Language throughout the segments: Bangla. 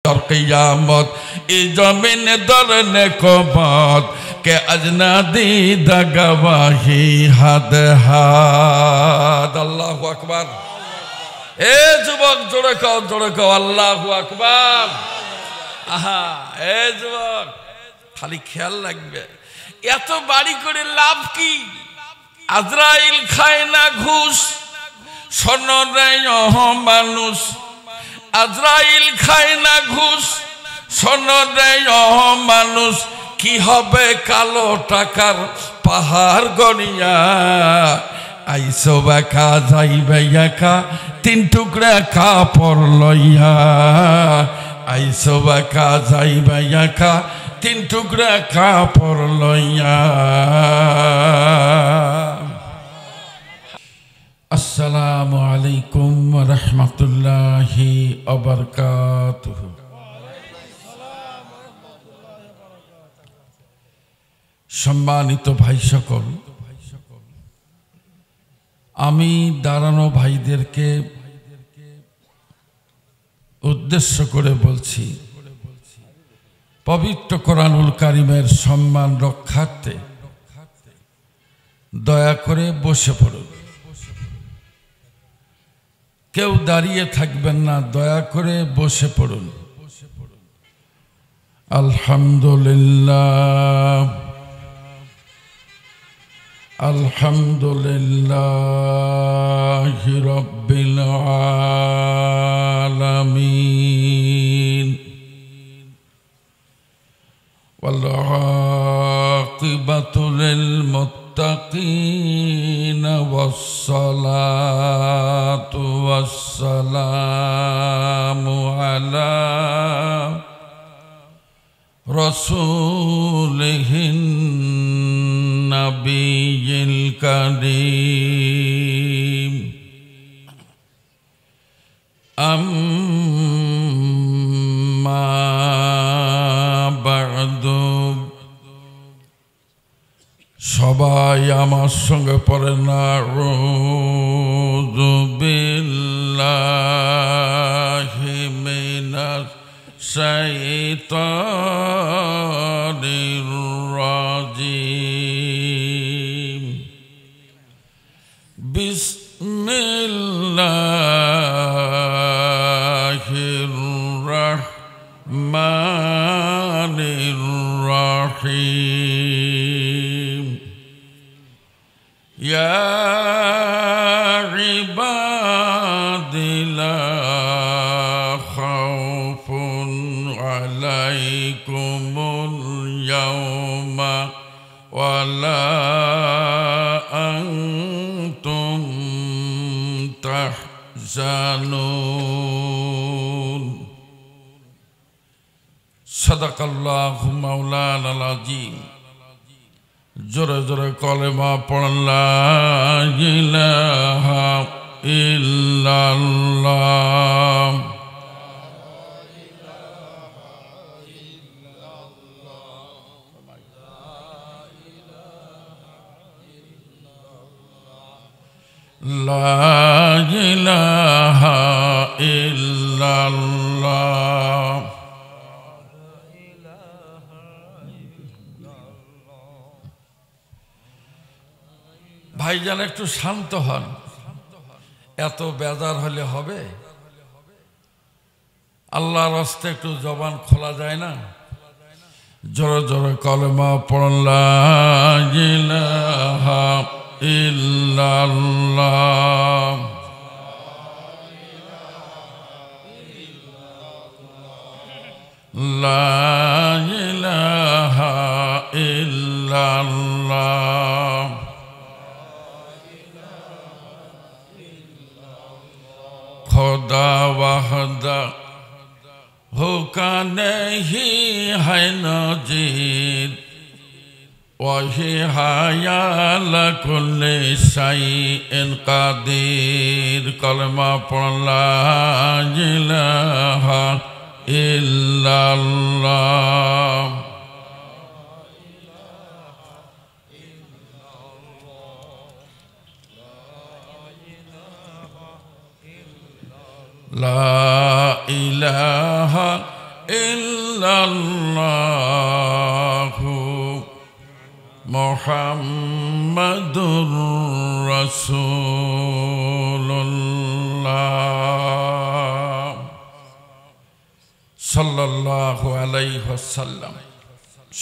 और क़यामत इस ज़मीन दरने को बात के अजना दीद गवाही हद हाद अल्लाहु अकबर ए जुबक जोड़े कहो अल्लाहु अकबर आहा ए जुबक खाली ख्याल रखबे এত বাড়ি করে লাভ কি আজরাইল খায় না ঘুষ স্বর্ণ দেয় মানুষ আজরাইল খায় না ঘুষ স্বর্ণ দেয় মানুষ কি হবে কালো টাকার পাহাড় গনিয়া আইসো বাঁকা যাইবে একা তিন টুকরা কাপড় লইয়া আইসো বাঁকা যাইবে একা তিন টুকরা কাপড় লইয়া আসসালামু আলাইকুম ওয়া রাহমাতুল্লাহি ওয়া বারাকাতুহু সম্মানিত ভাই সকল আমি দাঁড়ানো ভাইদেরকে উদ্দেশ্য করে বলছি পবিত্র কোরআনুল কারীমের সম্মান রক্ষার্থে দয়া করে বসে পড়ুন কেউ দাঁড়িয়ে থাকবেন না দয়া করে বসে পড়ুন আলহামদুলিল্লাহ আলহামদুলিল্লাহি রাব্বিল আলামিন ওয়াল আকিবাতু লিল মুত্তাকিন ওয়াসসালাতু ওয়াসসালামু আলা রাসূলিহিন নাবিয়িল কারীম আম্মা বা'দু সবাই আমার সঙ্গে পড়েন আউযু বিল্লাহি মিনাশ শাইতানির রাজিম বিসমিল্লাহির রাহমানির রাহিম ইয়া ইবাদি লা খাউফুন আলাইকুমুল ইয়াওমা ওয়ালা আনতুম তাহজানুন সাদাকাল্লাহু মাওলানাল আযীম জোরে জোরে কলেমা পড়েন লা ইলাহা ইল্লাল্লাহ লা ইলাহা ইল্লাল্লাহ ভাইজান একটু শান্ত হন এত বেজার হলে হবে আল্লাহর রাস্তে একটু জবান খোলা যায় না জোরে জোরে কলেমা পড়েন লা ইলাহা ইল্লাল্লাহ লা ইলাহা ইল্লাল্লাহ खुदा वहदा होका नहीं है नजीर वही हायाल कुल्ले शाइइन कादिर कलमा पढ़ ला इलाहा इल्लल्लाह ला इलाहा ইল্লাল্লাহু মুহাম্মাদুর রাসূলুল্লাহ সাল্লাল্লাহু আলাইহি ওয়াসাল্লাম।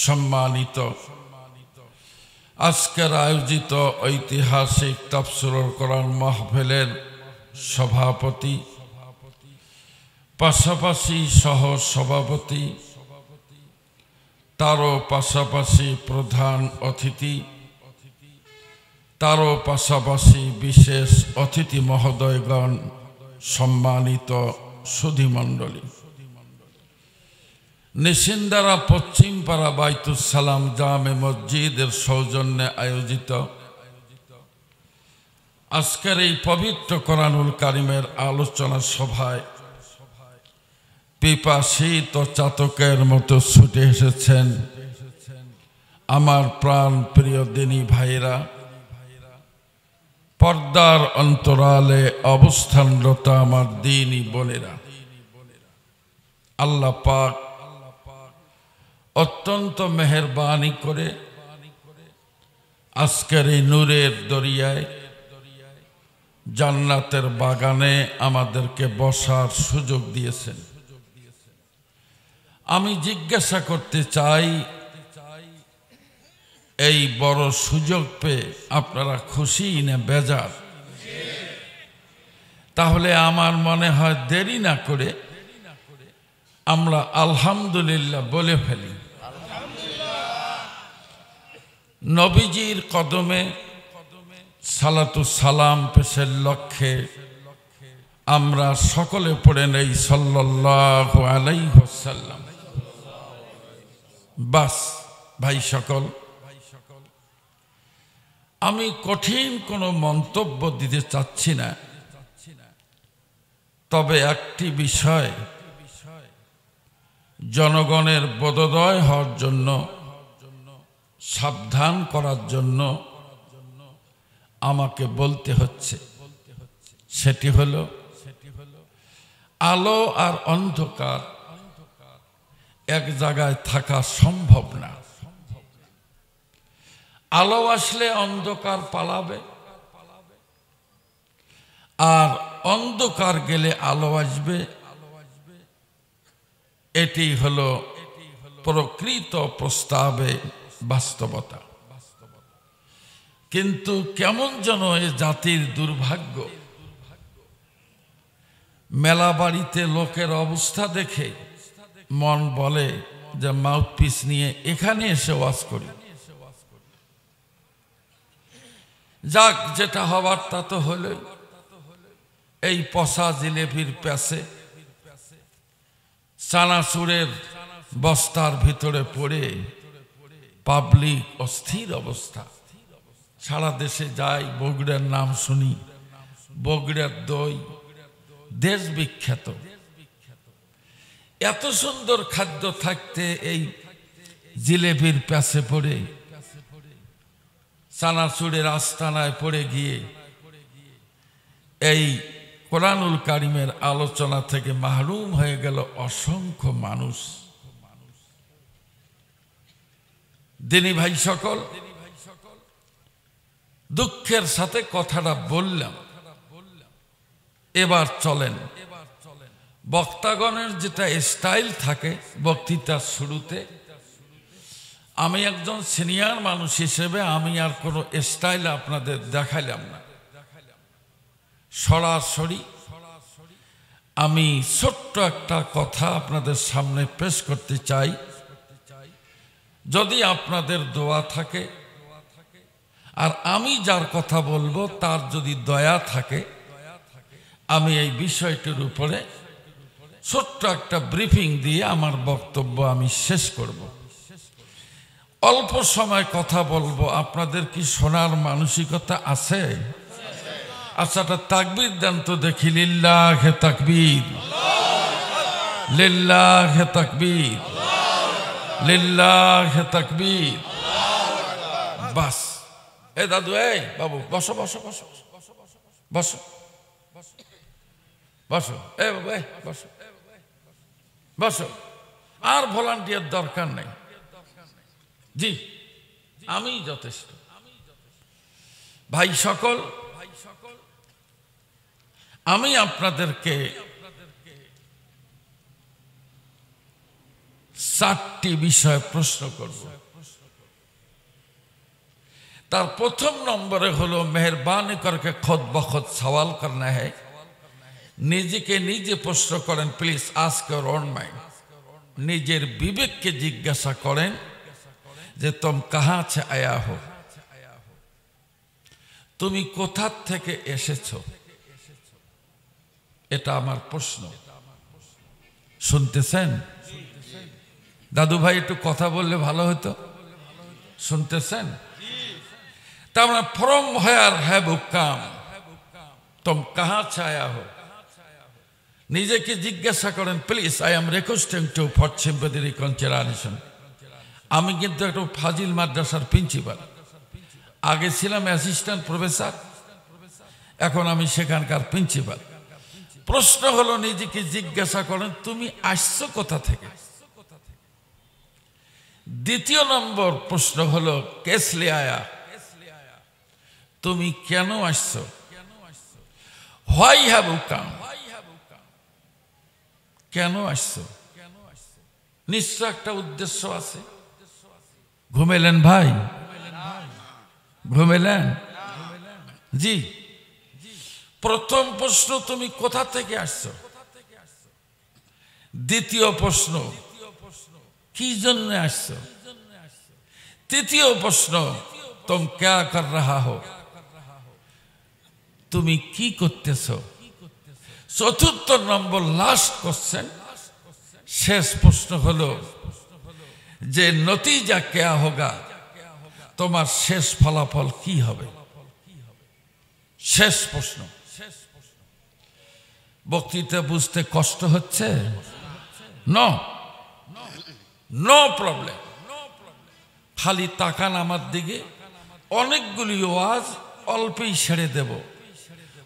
সম্মানিত আজকের আয়োজিত ঐতিহাসিক তাফসীরুল কোরআন মাহফিলের সভাপতি, পাশাপাশি সহ সভাপতি, তারও পাশাপাশি প্রধান অতিথি, তারও পাশাপাশি বিশেষ অতিথি মহোদয়গণ, সম্মানিত সুধীমণ্ডলী, নিশিন্দারা পশ্চিমপাড়া বাইতুস সালাম জামে মসজিদের সৌজন্যে আয়োজিত আজকের এই পবিত্র কোরআনুল কারিমের আলোচনা সভায় পিপাসিত চাতকের মতো ছুটে এসেছেন আমার প্রাণ প্রিয় দিনী ভাইরা, পর্দার অন্তরালে অবস্থানরত আমার দিনী বোনেরা। আল্লাহ পাক অত্যন্ত মেহেরবানি করে আজকের এই নূরের দরিয়ায় জান্নাতের বাগানে আমাদেরকে বসার সুযোগ দিয়েছেন। আমি জিজ্ঞাসা করতে চাই, এই বড় সুযোগ পেয়ে আপনারা খুশি না বেজার? তাহলে আমার মনে হয় দেরি না করে আমরা আলহামদুলিল্লাহ বলে ফেলি। নবীজির কদমে সালাতু সালাম পেশের লক্ষ্যে আমরা সকলে পড়ে নেই সাল্লাল্লাহু আলাইহি ওয়াসাল্লাম। বাস ভাই সকল, আমি কঠিন কোনো মন্তব্য দিতে চাচ্ছি না, তবে একটি বিষয় জনগণের বোধোদয় হওয়ার জন্য, সাবধান করার জন্য আমাকে বলতে হচ্ছে। সেটি হলো আলো আর অন্ধকার এক জায়গায় থাকা সম্ভব না। আলো আসলে অন্ধকার পালাবে, আর অন্ধকার গেলে আলো আসবে। এটি হলো প্রকৃত প্রস্তাবে বাস্তবতা। কিন্তু কেমন যেন এ জাতির দুর্ভাগ্য, মেলা বাড়িতে লোকের অবস্থা দেখে মন বলে যে মাউথপিস নিয়ে এখানে এসে ওয়াজ করি। যাক, যেটা হবার তা তো হলো। এই পচা জিলেপির প্যাসে চানাচুরের বস্তার ভিতরে পড়ে পাবলিক অস্থির অবস্থা। সারা দেশে যাই, বগুড়ার নাম শুনি, বগুড়ার দই দেশ বিখ্যাত। এত সুন্দর খাদ্য থাকতে এই জিলেপির প্যাসে পড়ে, চানাচুরের আস্তানায় পড়ে গিয়ে এই কোরআনুল কারিমের আলোচনা থেকে মাহরুম হয়ে গেল অসংখ্য মানুষ। দিনী ভাই সকল, দুঃখের সাথে কথাটা বললাম। এবার চলেন, বক্তাগণের যেটা স্টাইল থাকে বক্তৃতার শুরুতে, আমি একজন সিনিয়র মানুষ হিসেবে আমি আর কোনো স্টাইল আপনাদের দেখাইলাম না। সরাসরি আমি ছোট্ট একটা কথা আপনাদের সামনে পেশ করতে চাই। যদি আপনাদের দোয়া থাকে আর আমি যার কথা বলবো তার যদি দয়া থাকে, আমি এই বিষয়টির উপরে ছোট্ট একটা ব্রিফিং দিয়ে আমার বক্তব্য আমি শেষ করব। অল্প সময় কথা বলবো। আপনাদের কি শোনার মানসিকতা আছে? আচ্ছা, তাকবীর দেন তো দেখি। লিল্লাহে তাকবীর, লিল্লাহে তাকবীর, লিল্লাহে তাকবীর। বাস। এ দাদু, এই বাবু, বসো বসো বসো বসো বসো। এ বাবু, বসো বসো। আর ভলান্টিয়ার দরকার নেই, জি আমি যথেষ্ট। ভাই সকল, আমি আপনাদেরকে 4টি বিষয় প্রশ্ন করব। তার প্রথম নম্বরে হলো মেহরবানি করকে খুদ বখুদ সওয়াল করনা है। নিজেকে নিজে প্রশ্ন করেন, please ask your own mind. নিজের বিবেককে জিজ্ঞাসা করেন যে তুম কাহা সে আয়া হো, তুমি কোথা থেকে এসেছো। এটা আমার প্রশ্ন। শুনতেছেন দাদু ভাই? একটু কথা বললে ভালো হতো। শুনতেছেন? তার মানে from where have you come, তুম কাহা সে আয়া হো। নিজেকে জিজ্ঞাসা করেন, please I am requesting to for sympathy reconciliation. আমি কিন্তু একটা ফাজিল মাদ্রাসার প্রিন্সিপাল, আগে ছিলাম অ্যাসিস্ট্যান্ট প্রফেসর, এখন আমি সেখানকার প্রিন্সিপাল। প্রশ্ন হলো নিজেকে জিজ্ঞাসা করেন তুমি আসছো কোথা থেকে। দ্বিতীয় নম্বর প্রশ্ন হলো কেসলে আয়া, তুমি কেন আসছো। হোয়াই হ্যাভ ইউ কাম, কেন আসছো। নিশ্চয় একটা উদ্দেশ্য আছে। ঘুমেলেন ভাই? ঘুমেলেন? জি। প্রথম প্রশ্ন তুমি কোথা থেকে আসছো। দ্বিতীয় প্রশ্ন কি জন্য আসছো। তৃতীয় প্রশ্ন তুম ক্যা কর রহা হো, তুমি কি করতেছো। চতুর্থ নম্বর লাস্ট কোশ্চেন, শেষ প্রশ্ন হলো যে নতিজা ক্যা হোগা, তোমার শেষ ফলাফল কি হবে। শেষ প্রশ্ন। বক্তৃতা বুঝতে কষ্ট হচ্ছে? No, no problem. খালি তাকান আমার দিকে, অনেকগুলি ওয়াজ অল্পেই ছেড়ে দেব।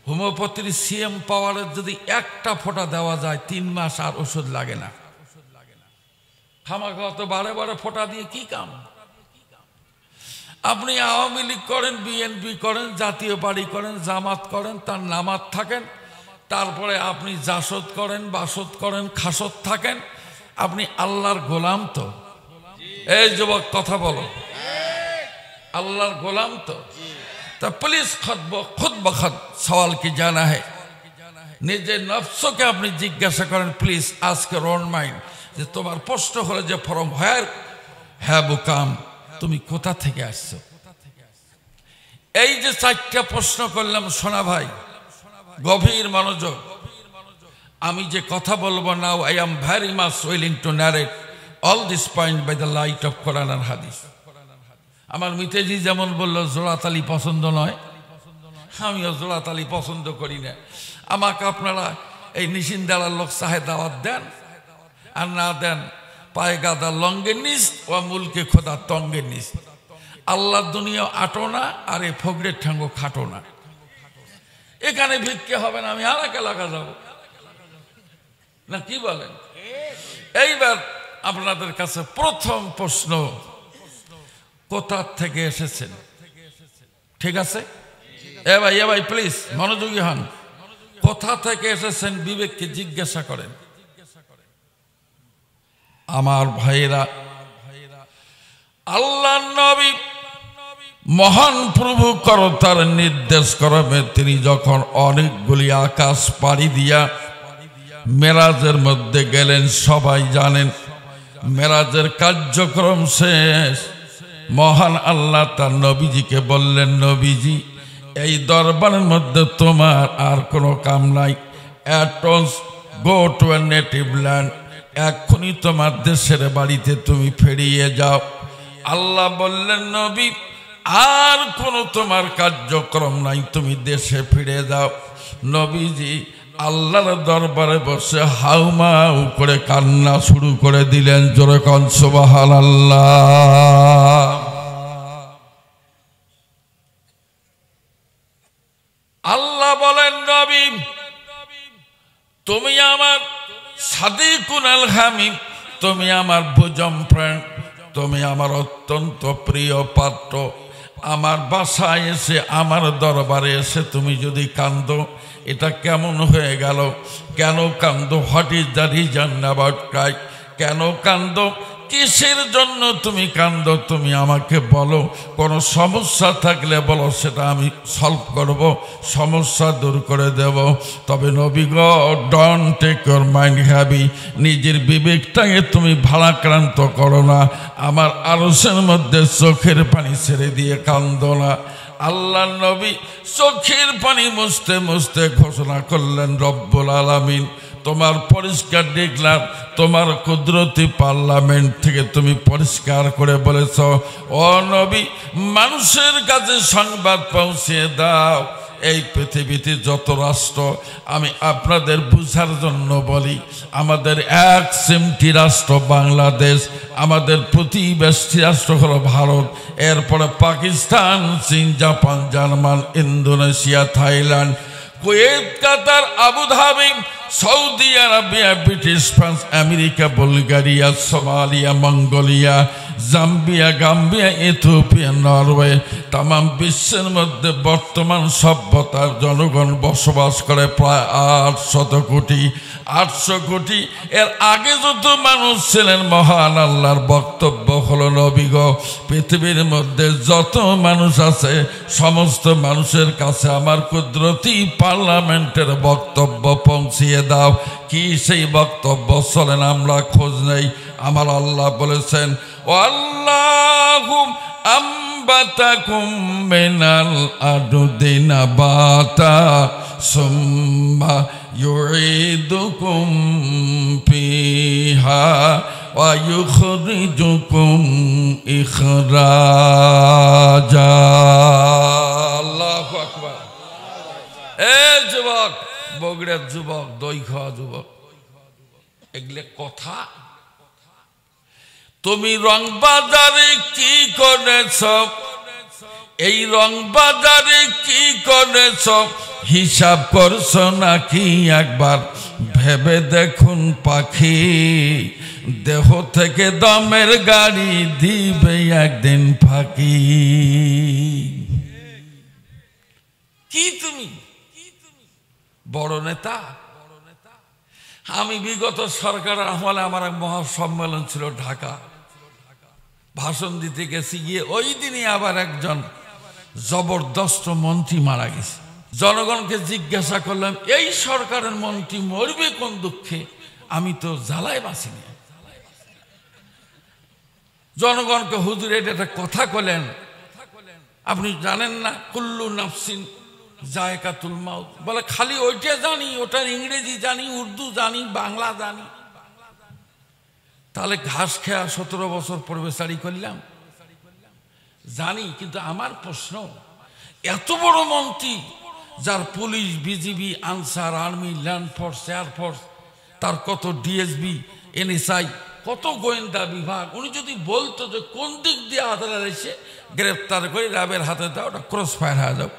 হোমিওপ্যাথির সিএম পাওয়ারের যদি একটা ফোঁটা দেওয়া যায় 3 মাস আর ওষুধ লাগে না। খামাখা তো বারে বারে ফোঁটা দিয়ে কি কাম। আপনি আওয়ামী লীগ করেন, বিএনপি করেন, জাতীয় পার্টি করেন, জামাত করেন, তার নামাত থাকেন, তারপরে আপনি জাসদ করেন, বাসদ করেন, খাসদ থাকেন, আপনি আল্লাহর গোলাম তো। এই যুবক কথা বলো, আল্লাহর গোলাম তো। তা প্লিজ খুদ বখুদ সওয়াল কি জানা है। নিজের নফসকে আপনি জিজ্ঞাসা করেন, please ask your own mind, যে তোমার প্রশ্ন হলো যে from where have you come, তুমি কোথা থেকে আসছো। এই যে 4টা প্রশ্ন করলাম সোনা ভাই, গভীর মনোযোগ। আমি যে কথা বলবো now, I am very much willing to narrate all this point by the light of Quran and Hadith. আমার মিতেজি যেমন বললো জোড়াতালি পছন্দ নয়, আমিও জোড়াতালি পছন্দ করি না। আমাকে আপনারা এই নিশিন্দালার লোক চাহে দাওয়াত দেন আর না দেন পায়ে গাদা লঙ্গের নিচ ও মুলকে খোদা তঙ্গের নিচ। আল্লাহ দুনিয়া আটো না, আর এ ফগরের ঠাঙ্গো খাটো না। এখানে ভিক্ষে হবে না, আমি আর এক এলাকা যাব না, কি বলেন। এইবার আপনাদের কাছে প্রথম প্রশ্ন, কোথা থেকে এসেছেন। ঠিক আছে? এ ভাই প্লিজ মনোযোগী হন। কোথা থেকে এসেছেন বিবেককে জিজ্ঞাসা করেন। আমার ভাইরা, আল্লাহ নবী মহান প্রভু করতার নির্দেশ করবে তিনি যখন অনেকগুলি আকাশ পাড়ি দিয়া মেরাজের মধ্যে গেলেন, সবাই জানেন মেরাজের কার্যক্রম শেষ। মহান আল্লাহ তার নবীজিকে বললেন, নবীজি এই দরবারের মধ্যে তোমার আর কোনো কাম নাই, go to a native land, এক্ষুনি তোমার দেশের বাড়িতে তুমি ফিরিয়ে যাও। আল্লাহ বললেন, নবী আর কোনো তোমার কার্যক্রম নাই, তুমি দেশে ফিরে যাও। নবীজি আল্লাহর দরবারে বসে হাউমাউ করে কান্না শুরু করে দিলেন। জোরে কোন সুবহানাল্লাহ। আল্লাহ বলেন, নবী তুমি আমার সাদিকুন আল হামিম, তুমি আমার ভোজন ফ্রেন্ড, তুমি আমার অত্যন্ত প্রিয় পাত্র। আমার বাসায় এসে, আমার দরবারে এসে তুমি যদি কান্দো, এটা কেমন হয়ে গেল? কেন কান্দো? What is the reason about Cry? কেন কান্দো? কিসের জন্য তুমি কান্দো? তুমি আমাকে বলো। কোনো সমস্যা থাকলে বলো, সেটা আমি সলভ করব, সমস্যা দূর করে দেব। তবে নবী গো, don't take your mind heavy. নিজের বিবেকটাকে তুমি ভারাক্রান্ত করো না। আমার আরশের মধ্যে চোখের পানি ছেড়ে দিয়ে কান্দো না। আল্লাহ নবী চোখের পানি মুছতে মুছতে ঘোষণা করলেন, রব্বুল আলামিন তোমার পরিষ্কার দেখলাম, তোমার কুদরতি পার্লামেন্ট থেকে তুমি পরিষ্কার করে বলেছ, ও নবী মানুষের কাছে সংবাদ পৌঁছিয়ে দাও, এই পৃথিবীতে যত রাষ্ট্র, আমি আপনাদের বুঝার জন্য বলি, আমাদের এক সিমটি রাষ্ট্র বাংলাদেশ, আমাদের প্রতিবেশী রাষ্ট্র হলো ভারত, এরপরে পাকিস্তান, চীন, Japan, German, Indonesia, Thailand, Kuwait, Qatar, Abu Dhabi, Saudi Arabia, British, France, America, Bulgaria, Somalia, Mongolia, Zambia, Gambia, Ethiopia, Norway. তাম বিশ্বের মধ্যে বর্তমান সভ্যতার জনগণ বসবাস করে প্রায় 800 কোটি। 800 কোটি। এর আগে যত মানুষ ছিলেন, মহান আল্লাহর বক্তব্য হলো, নবী গো পৃথিবীর মধ্যে যত মানুষ আছে, সমস্ত মানুষের কাছে আমার কুদরতি পার্লামেন্টের বক্তব্য পৌঁছিয়ে দাও। কি সেই বক্তব্য? চলেন আমরা খোঁজ নেই। আমার আল্লাহ বলেছেন, আল্লাহু আম্বাতাকুম মিনাল আরদি নাবাতা সুম্মা ইউঈদুকুম ফিহা ওয়া ইউখরিজুকুম ইখরাজা। আল্লাহু আকবার। এ যুবক, বগুড়ার যুবক, দই খাওয়া যুবক, এগুলো কথা? তুমি রং বাজারে কি করেছ? এই রং বাজারে কি করেছ? হিসাব করছো নাকি একবার? ভেবে দেখুন পাখি, দেহ থেকে দমের গাড়ি দিবে একদিন ফাঁকি। কি তুমি বড় নেতা? আমি বিগত সরকারের আমলে আমার এক মহাসম্মেলন ছিল ঢাকা, ভাষণ দিতে গেছি, গিয়ে ওই দিনই আবার একজন জবরদস্ত মন্ত্রী মারা গেছে। জনগণকে জিজ্ঞাসা করলাম, এই সরকারের মন্ত্রী মরবে কোন দুঃখে? আমি তো জ্বালায় বাঁচিনি। জনগণকে হুজুর এটা একটা কথা বলেন, আপনি জানেন না কুল্লু নাফসিন জায়কাতুল মাউত? বলে খালি ওইটা জানি, ওটার ইংরেজি জানি, উর্দু জানি, বাংলা জানি। তাহলে ঘাস খেয়া 17 বছর প্রবেশারি করলাম? জানি, কিন্তু আমার প্রশ্ন, এত বড় মন্ত্রী, যার police, BGB, answer, army, land force, air force, তার কত ডিএসবি, এনএসআই, কত গোয়েন্দা বিভাগ, উনি যদি বলতো যে কোন দিক দিয়ে আদালত এসে গ্রেপ্তার করে র্যাবের হাতে দাও, ওটা ক্রস ফায়ার হয়ে যাও,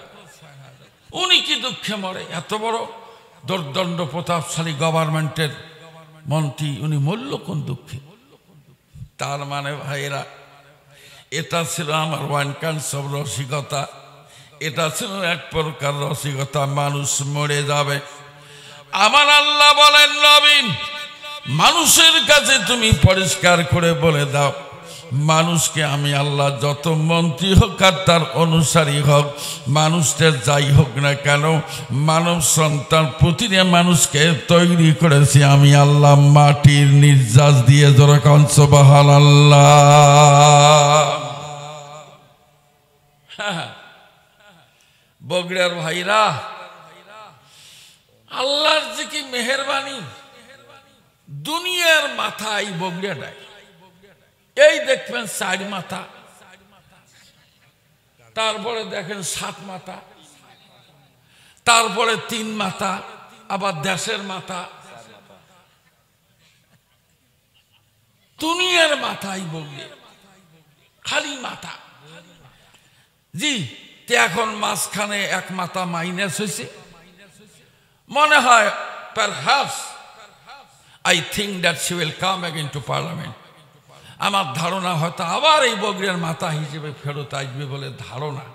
উনি কি দুঃখে মরে? এত বড় দুর্দণ্ড প্রতাপশালী গভর্নমেন্টের মন্ত্রী, উনি মরল কোন দুঃখে? তার মানে ভাইয়েরা, এটা ছিল আমার ওয়ান কাইন্ডস অফ রসিকতা। এটা ছিল এক প্রকার রসিকতা, মানুষ মরে যাবে। আমার আল্লাহ বলেন, নবী মানুষের কাছে তুমি পরিষ্কার করে বলে দাও, মানুষকে আমি আল্লাহ যত মন্ত্রী হোক আর তার অনুসারী হোক, মানুষদের যাই হোক না কেন, মানব সন্তান প্রতিটা মানুষকে তৈরি করেছি আমি আল্লাহ মাটির নির্যাস দিয়ে। যেরকম সুবহানাল্লাহ। বগুড়ার ভাইরা, আল্লাহর যে কি মেহেরবানি, দুনিয়ার মাথায় বগুড়াটায় এই দেখবেন 4 মাথা, তারপরে দেখেন 7 মাথা, তারপরে 3 মাথা, আবার দেশের মাথা, দুনিয়ার মাথায় বগুড়ে খালি মাথা। জি, এখন মাঝখানে 1 মাথা মাইনাস হয়েছে, মনে হয় perhaps I think that she will come again to parliament. আমার ধারণা হয়তো আবার এই বগরিয়ার মাতা হিসেবে ফেরত আসবে বলে ধারণা।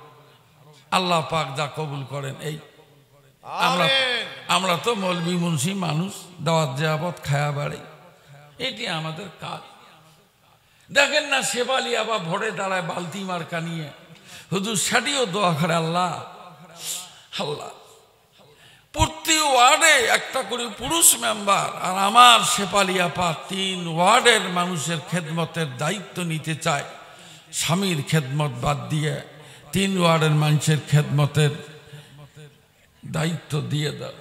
আল্লাহ পাক যা কবুল করেন। এই আমরা তো মৌলবি মুন্সি মানুষ, দাওয়াত জিয়াবত খায়া বাড়ি, এটি আমাদের কাজ। দেখেন না শেফালি আবার ভোরে দাঁড়ায় বালতি মার্কা নিয়ে, হুজুর সেটিও দোয়া করে আল্লাহ আল্লাহ প্রতি ওয়ার্ডে একটা করে পুরুষ মেম্বার, আর আমার শেফালি আপা 3 ওয়ার্ডের মানুষের খেদমতের দায়িত্ব নিতে চায়। স্বামীর খেদমত বাদ দিয়ে 3 ওয়ার্ডের মানুষের খেদমতের দায়িত্ব দিয়ে দাও।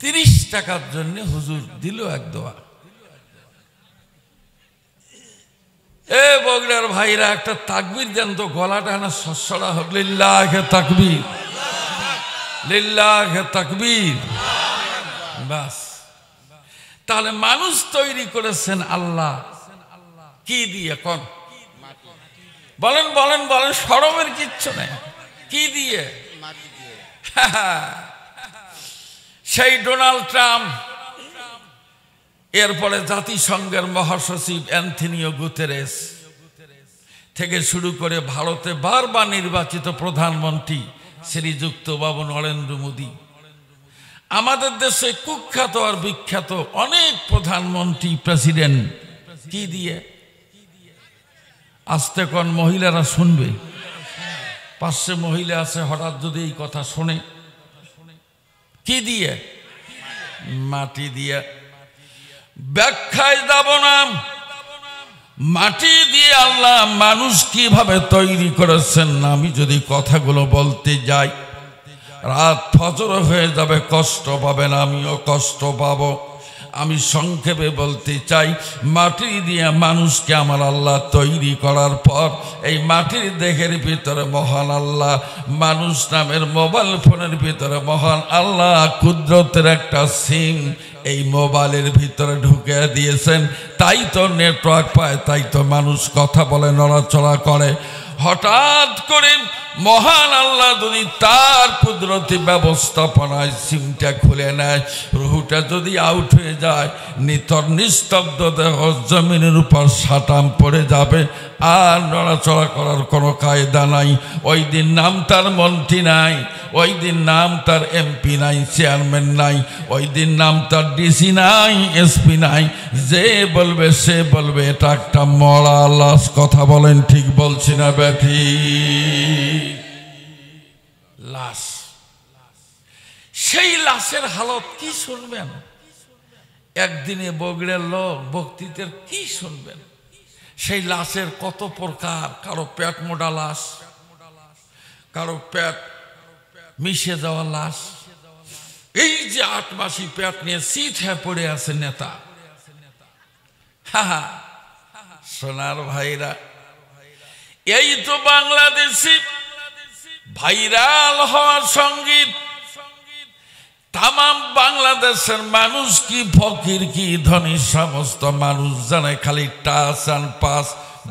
30 টাকার জন্য হুজুর দিল এক দোয়া। এ বগড়ার ভাইরা একটা তাকবীর দেন তো, গলাটা না সসড়া হোক। লিল্লাহে তাকবীর, লিল্লাহে তাকবীর। বাস, তাহলে মানুষ তৈরি করেছেন আল্লাহ কি দিয়ে? কোন বলেন বলেন বলেন, শরমের কিচ্ছু নেই। কি দিয়ে? সেই ডোনাল্ড ট্রাম্প, এরপরে জাতিসংঘের মহাসচিব অ্যান্থনিও গুতেরেস থেকে শুরু করে ভারতে বারবার নির্বাচিত প্রধানমন্ত্রী শ্রীযুক্ত বাবু নরেন্দ্র মোদী, আমাদের দেশে কুখ্যাত আর বিখ্যাত অনেক প্রধানমন্ত্রী, প্রেসিডেন্ট। কি দিয়ে? আস্তে কোন, মহিলারা শুনবে। 500 মহিলা আছে, হঠাৎ যদি এই কথা শোনে। কি দিয়ে? মাটি দিয়ে। ব্যাখ্যায় যাব না। মাটি দিয়ে আল্লাহ মানুষ কিভাবে তৈরি করেছেন, আমি যদি কথাগুলো বলতে যাই রাত ফজর হয়ে যাবে, কষ্ট পাবেন, আমিও কষ্ট পাবো। আমি সংক্ষেপে বলতে চাই, মাটি দিয়ে মানুষকে আমার আল্লাহ তৈরি করার পর এই মাটির দেহের ভিতরে মহান আল্লাহ, মানুষ নামের মোবাইল ফোনের ভিতরে মহান আল্লাহ কুদরতের একটা সিম এই মোবাইলের ভিতরে ঢুকে দিয়েছেন। তাই তো নেটওয়ার্ক পায়, তাই তো মানুষ কথা বলে, নড়াচড়া করে। হঠাৎ করে মহান আল্লাহ যদি তার কুদরতি ব্যবস্থাপনায় সিমটা খুলে নেয়, রুহুটা যদি আউট হয়ে যায়, নিতর নিস্তব্ধ দেহ জমিনের উপর সাটাম পড়ে যাবে, আর নড়াচড়া করার কোনো কায়দা নাই। ওই দিন নাম তার মন্ত্রী নাই, ওই দিন নাম তার এমপি নাই, চেয়ারম্যান নাই, ওই দিন নাম তার ডিসি নাই, এসপি নাই। যে বলবে সে বলবে এটা একটা মরা লাশ। কথা বলেন, ঠিক বলছি না ব্যাঠি? লাশ। সেই লাশের হালত কি শুনবেন? একদিনে বগড়ের লোক বক্তৃতার কি শুনবেন? সেই লাশের কত প্রকার। কারো পেট মোটা লাশ, কারো পেট মিশে যাওয়া লাশ। এই যে 8 মাসি পেট নিয়ে সিট হয়ে পড়ে আছে নেতা। সোনার ভাইরা, এই তো বাংলাদেশি ভাইরাল হওয়ার সঙ্গীত। তামাম বাংলাদেশের মানুষ কি ফকির কি ধনী, সমস্ত মানুষ জানে খালি টাচ অ্যান্ড পাস।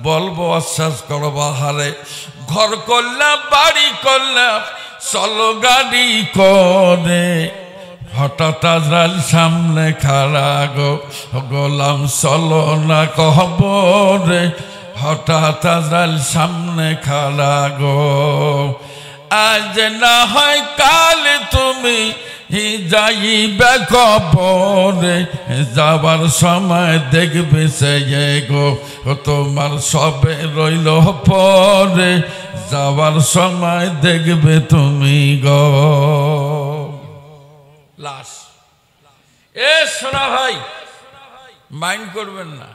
বলবো আশ্বাস করো বাহারে, ঘর করলাম বাড়ি করলাম চলো গাড়ি করে, হঠাৎ আজরাইল সামনে খাড়া গো, গোলাম চলো না কবরে, হঠাৎ আজরাইল সামনে খাড়া গো। আজ না হয় কাল তুমি যাইবে কবরে, যাবার সময় দেখবে সে গো তোমার সবে রইল পরে, যাবার সময় দেখবে তুমি গো। লাশ। এ সোনা ভাই, মাইন্ড করবেন না।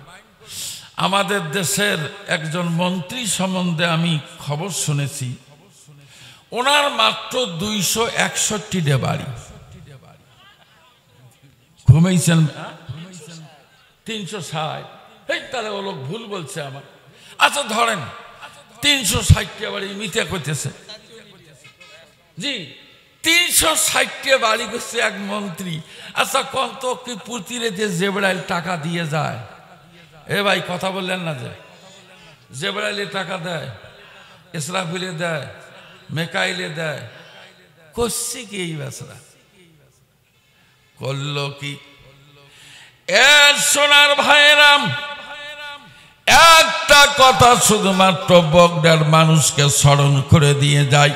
আমাদের দেশের একজন মন্ত্রী সম্বন্ধে আমি খবর শুনেছি, ওনার মাত্র 261 বাড়ি। ঘুমাইছেন 360। তাহলে ও লোক ভুল বলছে আমার। আচ্ছা ধরেন 360 বাড়ি মিথ্যা করতেছে। জি, 360 বাড়ি করছে এক মন্ত্রী। আচ্ছা কত কি পুতিরে যে জেবরাইল টাকা দিয়ে যায়? এ ভাই কথা বললেন না যে জেবরাইলে টাকা দেয়, ইসরাফিলে দেয়, মেকাইলে দেয়, করছে কি এই বেচারা? করলো কি? সোনার ভাইরাম, একটা কথা শুধুমাত্র বগডার মানুষকে স্মরণ করে দিয়ে যায়।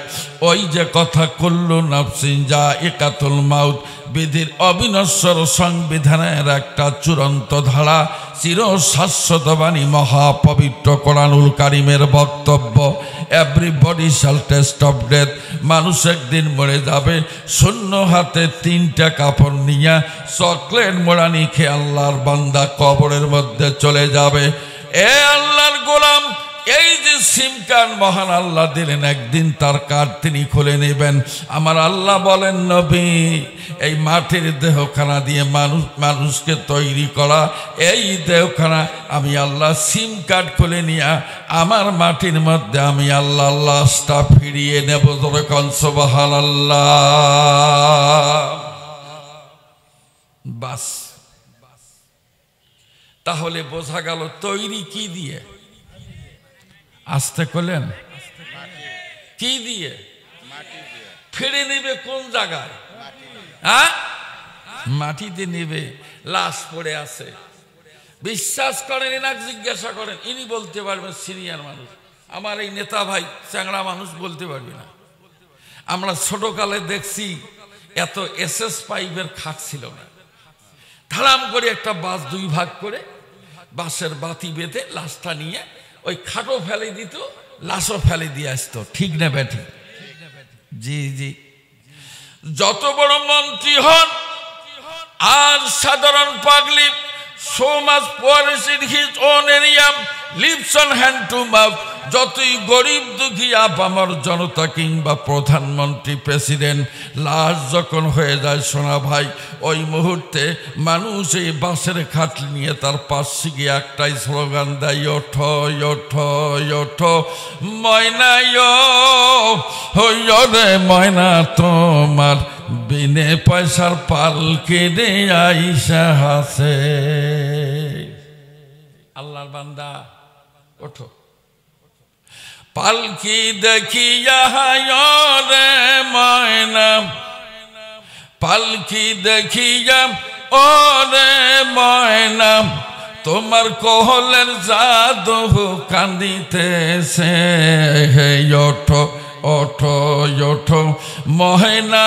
ওই যে কথা কুল্লু নাফসিন যায়িকাতুল মাউত, বিধির অবিনশ্বর সংবিধানের একটা চূড়ান্ত ধারা, চিরশাশ্বত বাণী, মহাপবিত্র কোরআনুল কারিমের বক্তব্য। Everybody shall test of death. মানুষ একদিন মরে যাবে, শূন্য হাতে 3টা কাপড় নিয়ে চকলেট মোড়ানি খেয়ে আল্লাহর বান্দা কবরের মধ্যে চলে যাবে। এ আল্লাহর গোলাম, এই যে সিম কার্ড মহান আল্লাহ দিলেন, একদিন তার কার্ড তিনি খুলে নেবেন। আমার আল্লাহ বলেন, নবী, এই মাটির দেহখানা দিয়ে মানুষকে তৈরি করা এই দেহখানা আমি আল্লাহ সিম কার্ড খুলে নিয়ে আমার মাটির মধ্যে আমি আল্লাহ লাশটা ফিরিয়ে নেব। যখন সুবহানাল্লাহ। বাস, তাহলে বোঝা গেল তৈরি কি দিয়ে? আসতে করলেন কি দিয়ে? ফিরে নেবে কোন জায়গায়? হ্যাঁ, মাটিতে নেবে। লাশ পড়ে আছে, বিশ্বাস করেন, এনাকে জিজ্ঞাসা করেন, ইনি বলতে পারবেন, সিনিয়র মানুষ। আমার এই নেতা ভাই চ্যাংড়া মানুষ বলতে পারবে না। আমরা ছোটকালে দেখছি এত এসএস পাইপের খাট ছিল না। ধারাম করে একটা বাস 2 ভাগ করে বাসের বাতি বেঁধে লাশটা নিয়ে ওই খাটও ফেলে দিত, লাশও ফেলে দিয়ে আসতো। ঠিক না ব্যাটি? জি জি। যত বড় মন্ত্রী হন আর সাধারণ public, so much poorest in his own area, lives on hand to mouth. যতই গরিব দুঃখী আপামর জনতা কিংবা প্রধানমন্ত্রী, প্রেসিডেন্ট, লাশ যখন হয়ে যায় সোনা ভাই, ওই মুহূর্তে মানুষ এই বাসের খাটলি নিয়ে তার পাশে গিয়ে একটাই স্লোগান দেয়, ওঠো ওঠো ওঠো ময়না রে ময়না, তোমার বিনে পয়সার পালকে রে আইসা হাসে। আল্লাহর বান্দা ওঠো, পালকি দেখিয়া রে ময়না, পালকি দেখিয়া ও রে ময়না, তোমার কোহলের জাদু কান্দিতেছে। ওঠো ওঠো ওঠো ময়না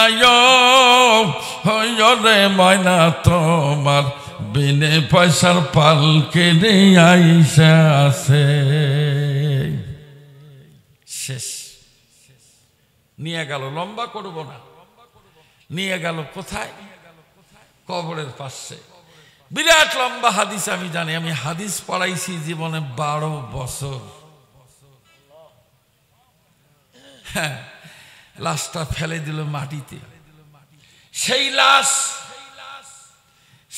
রে ময়না, তোমার বিনে পয়সার পালকে রে আইসা আছে। শেষ। নিয়ে গেল, লম্বা করব না, নিয়ে গেল কোথায়? কবরের পাশে। বিরাট লম্বা হাদিস আমি জানি, আমি হাদিস পড়াইছি জীবনে 12 বছর। হ্যাঁ, লাশটা ফেলে দিল মাটিতে। সেই লাশ,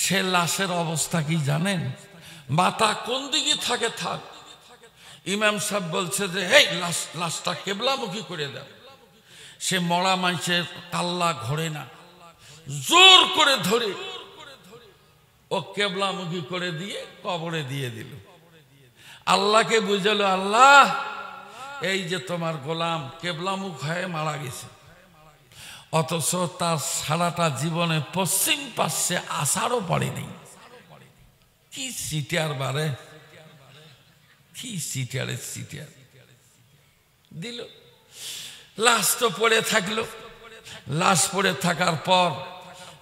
সে লাশের অবস্থা কি জানেন? মাথা কোন দিকে থাকে থাক, ইমাম সাহেব বলছে যে এই লাশটা কেবলামুখী করে দাও। সে মরা মানুষের কাল্লা ঘোরে না, জোর করে ধরে ও কেবলামুখী করে দিয়ে কবরে দিয়ে দিল। আল্লাহকে বুঝালো, আল্লাহ এই যে তোমার গোলাম কেবলামুখ হয়ে মারা গেছে, অথচ তার সারাটা জীবনে পশ্চিম পাশে আসারও পড়েনি। কি সিটিয়ার বারে, কি সিটিয়ারের সিটিয়ার দিল। লাশ তো পড়ে থাকলো। লাশ পড়ে থাকার পর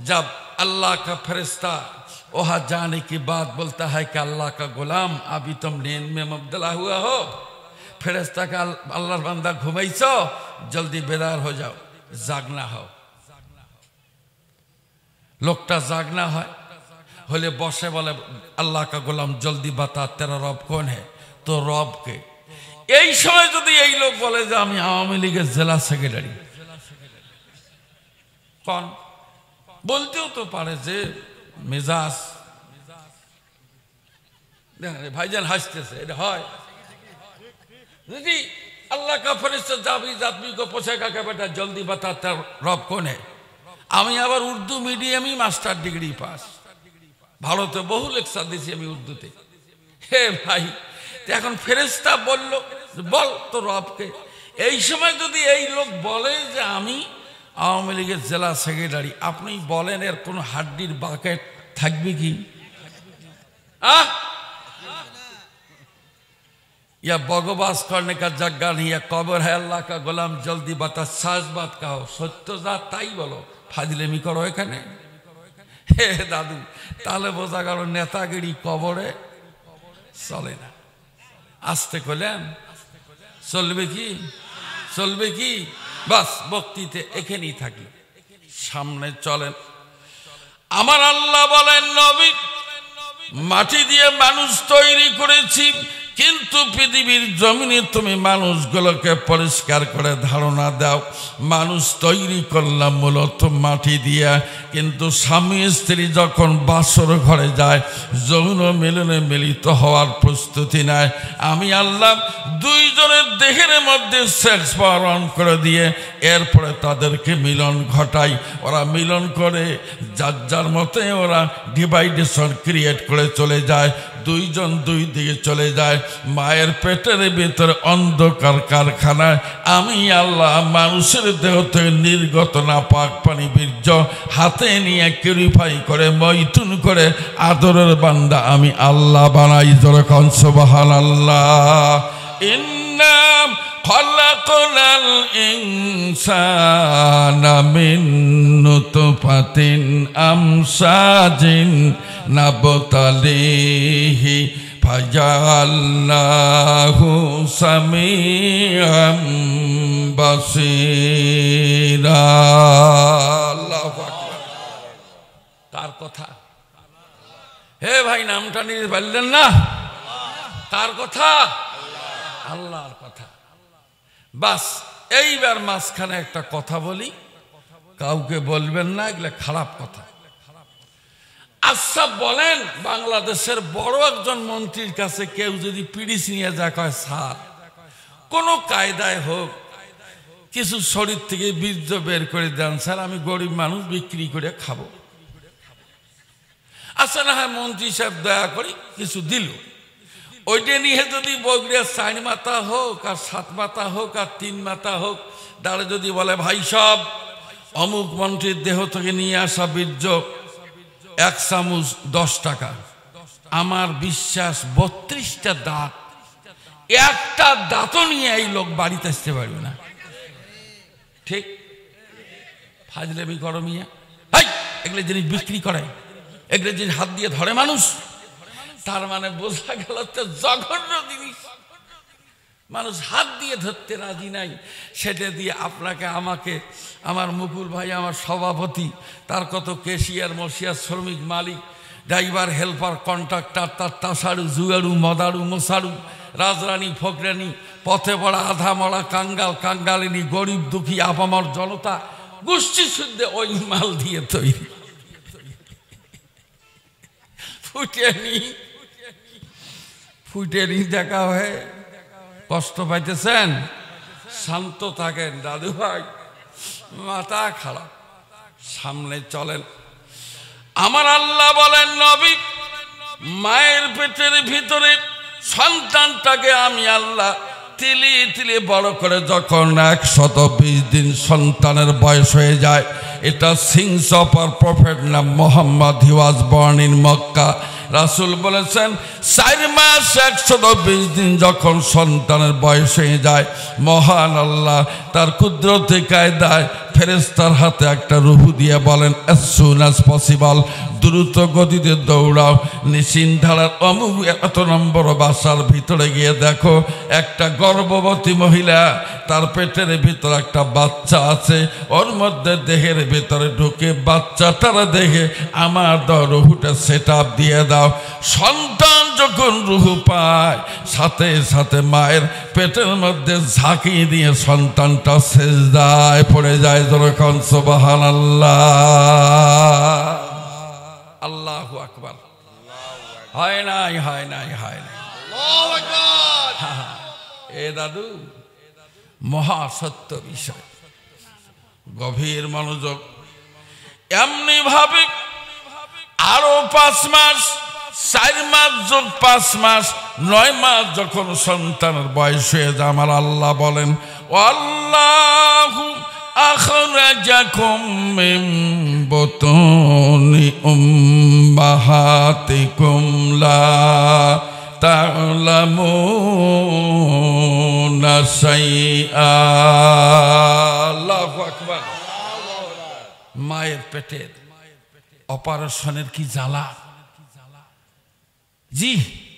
जब अल्लाह का फरिश्ता वहाँ जाने के बाद बोलता है कि अल्लाह का गुलाम अभी तुम नींद में मुब्तला हुआ हो, फरिश्ता का अल्लाह बंदा घुमाइছো, जल्दी बेदार हो जाओ, जागना हो। लोकटा जागना है होले बसे बोले अल्लाह का गुलाम जल्दी बता तेरा रब कौन है? तो रब के এই সময় যদি এই লোক বলে যে আমি আওয়ামী লীগের জেলা সেক্রেটারি, কোন বলতেও তো পারে যে মেজাজ ভাইজান হাসতেছে, এটা হয় যদি अल्लाह का फरिश्ता जाबीज आदमी को पूछेगा कि बेटा जल्दी बता तेरा रब कौन है। আমি আবার উর্দু মিডিয়ামই মাস্টার ডিগ্রি পাস, ভারতে বহু লেকচার দিয়েছি আমি উর্দুতে। হে ভাই, এখন ফেরেশতা বলল বল তো রবকে। এই সময় যদি এই লোক বলে যে আমি আওয়ামী লীগের জেলা সেক্রেটারি, আপনি বলেন এর কোনো হাড্ডির বাকেট থাকবে কি? या बगवास करने का जगह नहीं है, कब्र है अल्लाह का गुलाम, जल्दी बता, सच बात कहो, सत्य जा ताई बोलो, फाजिलेमी करो एखाने। हे दादू ताहले बोझा गেল नेतागिरी कबरे चले ना। आस्ते कइलेन चलबे কি বাস বক্তৃতা এখানেই থাকলো, সামনে চলেন। আমার আল্লাহ বলেন নবী মাটি দিয়ে মানুষ তৈরি করেছি, কিন্তু পৃথিবীর জমিনে তুমি মানুষগুলোকে পরিষ্কার করে ধারণা দাও, মানুষ তৈরি করলাম মূলত মাটি দিয়া, কিন্তু স্বামী স্ত্রী যখন বাসর ঘরে যায় যৌন মিলনে মিলিত হওয়ার প্রস্তুতি নেয়, আমি আল্লাহ দুইজনের দেহের মধ্যে সেক্স পাওয়ার অন করে দিয়ে এরপরে তাদেরকে মিলন ঘটাই। ওরা মিলন করে যার যার মতে ওরা ডিভাইডেশন ক্রিয়েট করে চলে যায়, দুইজন দুই দিকে চলে যায়। মায়ের পেটের ভিতরে অন্ধকার কারখানায় আমি আল্লাহ মানুষের দেহ থেকে নির্গত না পাক পানি বীর্য হাতে নিয়ে কিউরিফাই করে মৈথুন করে আদরের বান্দা আমি আল্লাহ বানাই। যখন সুবহানাল্লাহ। ইন্না খলাকনাল ইনসানা মিন নুতফাতিন আমসাজিন নাবতালিহি ফাজাল্লাহু সামিআম বাসীরা। আল্লাহু আকবার। কার কথা? হে ভাই নামটা নিয়ে বললেন না, কার কথা? আল্লাহর কথা। বাস এইবার মাঝখানে একটা কথা বলি, কাউকে বলবেন না, এগুলো খারাপ কথা। আচ্ছা বলেন, বাংলাদেশের বড় একজন মন্ত্রীর কাছে কেউ যদি পিডিস নিয়ে যায়, কয় স্যার কোনো কায়দায় হোক কিছু শরীর থেকে বীর্য বের করে দেন স্যার, আমি গরিব মানুষ বিক্রি করে খাবো। আচ্ছা না হয় মন্ত্রী সাহেব দয়া করি কিছু দিল, ওইটা নিয়ে যদি বগড়িয়া 4 মাথা হোক আর 7 মাথা হোক আর 3 মাথা হোক, দাঁড়ে যদি বলে ভাই সব অমুক মন্ত্রীর দেহ থেকে নিয়ে আসা বীর্য 1 চামচ 10 টাকা, আমার বিশ্বাস 32টা দাঁত, একটা দাঁতও নিয়ে এই লোক বাড়িতে আসতে পারবে না। ঠিক? ফাজলামি করো মিয়া, এগুলো জিনিস বিক্রি করে, এগুলো জিনিস হাত দিয়ে ধরে মানুষ, তার মানে বোঝা গেল তো জঘন্য জিনিস মানুষ হাত দিয়ে ধরতে রাজি নাই। সেটা দিয়ে আপনাকে আমাকে, আমার মুকুল ভাই আমার সভাপতি, তার কত কেশিয়ার মশিয়ার শ্রমিক মালিক ড্রাইভার হেল্পার কন্ট্রাক্টর, তার তাসাড়ু জুয়াড়ু মদাড়ু মশাড়ু রাজরানী ফকরানি পথে পড়া আধা মরা কাঙ্গাল কাঙ্গালিনী গরিব দুঃখী আপামর জনতা গোষ্ঠী শুদ্ধে ওই মাল দিয়ে তৈরি। ফুটেনি দেখা হয়ে কষ্ট পাইতেছেন, শান্ত থাকেন দাদু ভাই, মাথা খারাপ, সামনে চলেন। আমার আল্লাহ বলেন নবী মায়ের পেটের ভিতরে সন্তানটাকে আমি আল্লাহ তিলি তিলি বড় করে যখন 120 দিন সন্তানের বয়স হয়ে যায়, এটা সিংস অফ আর প্রফেট নাম মোহাম্মদ, হি ওয়াজ বর্ন ইন মক্কা। রাসূল বলেছেন 4 মাস 120 দিন যখন সন্তানের বয়স হয়ে যায়, মহান আল্লাহ তার কুদরতে কায়দায় ফেরেশতার হাতে একটা রূহ দিয়ে বলেন as soon as possible, দ্রুত গতিতে দৌড়াও নিশিন্ধারার অমুক এত নম্বর বাসার ভিতরে গিয়ে দেখো একটা গর্ভবতী মহিলা, তার পেটের ভিতরে একটা বাচ্চা আছে, ওর মধ্যে দেহের ভিতরে ঢুকে বাচ্চাটারা দেখে আমার রুহুটা সেট আপ দিয়ে দাও। সন্তান যখন রুহু পায় সাথে সাথে মায়ের পেটের মধ্যে ঝাঁকি দিয়ে সন্তানটা সেজদায় পড়ে যায়। যখন সুবহানাল্লাহ, আল্লাহু আকবার। হয় নাই হয় নাই হয় নাই, আল্লাহু আকবার। এ দাদু মহা সত্য বিষয়, গভীর মনোযোগ। এমনি ভাবে আরো 5 মাস 4 মাস যোগ 5 মাস 9 মাস যখন সন্তানের বয়স হয়ে যায়, আমার আল্লাহ বলেন আল্লাহু أخرجكم من بطون أمهاتكم لا تعلمون شيئا আল্লাহু আকবার মায়ের পেটের অপারেশনের কি জ্বালা জি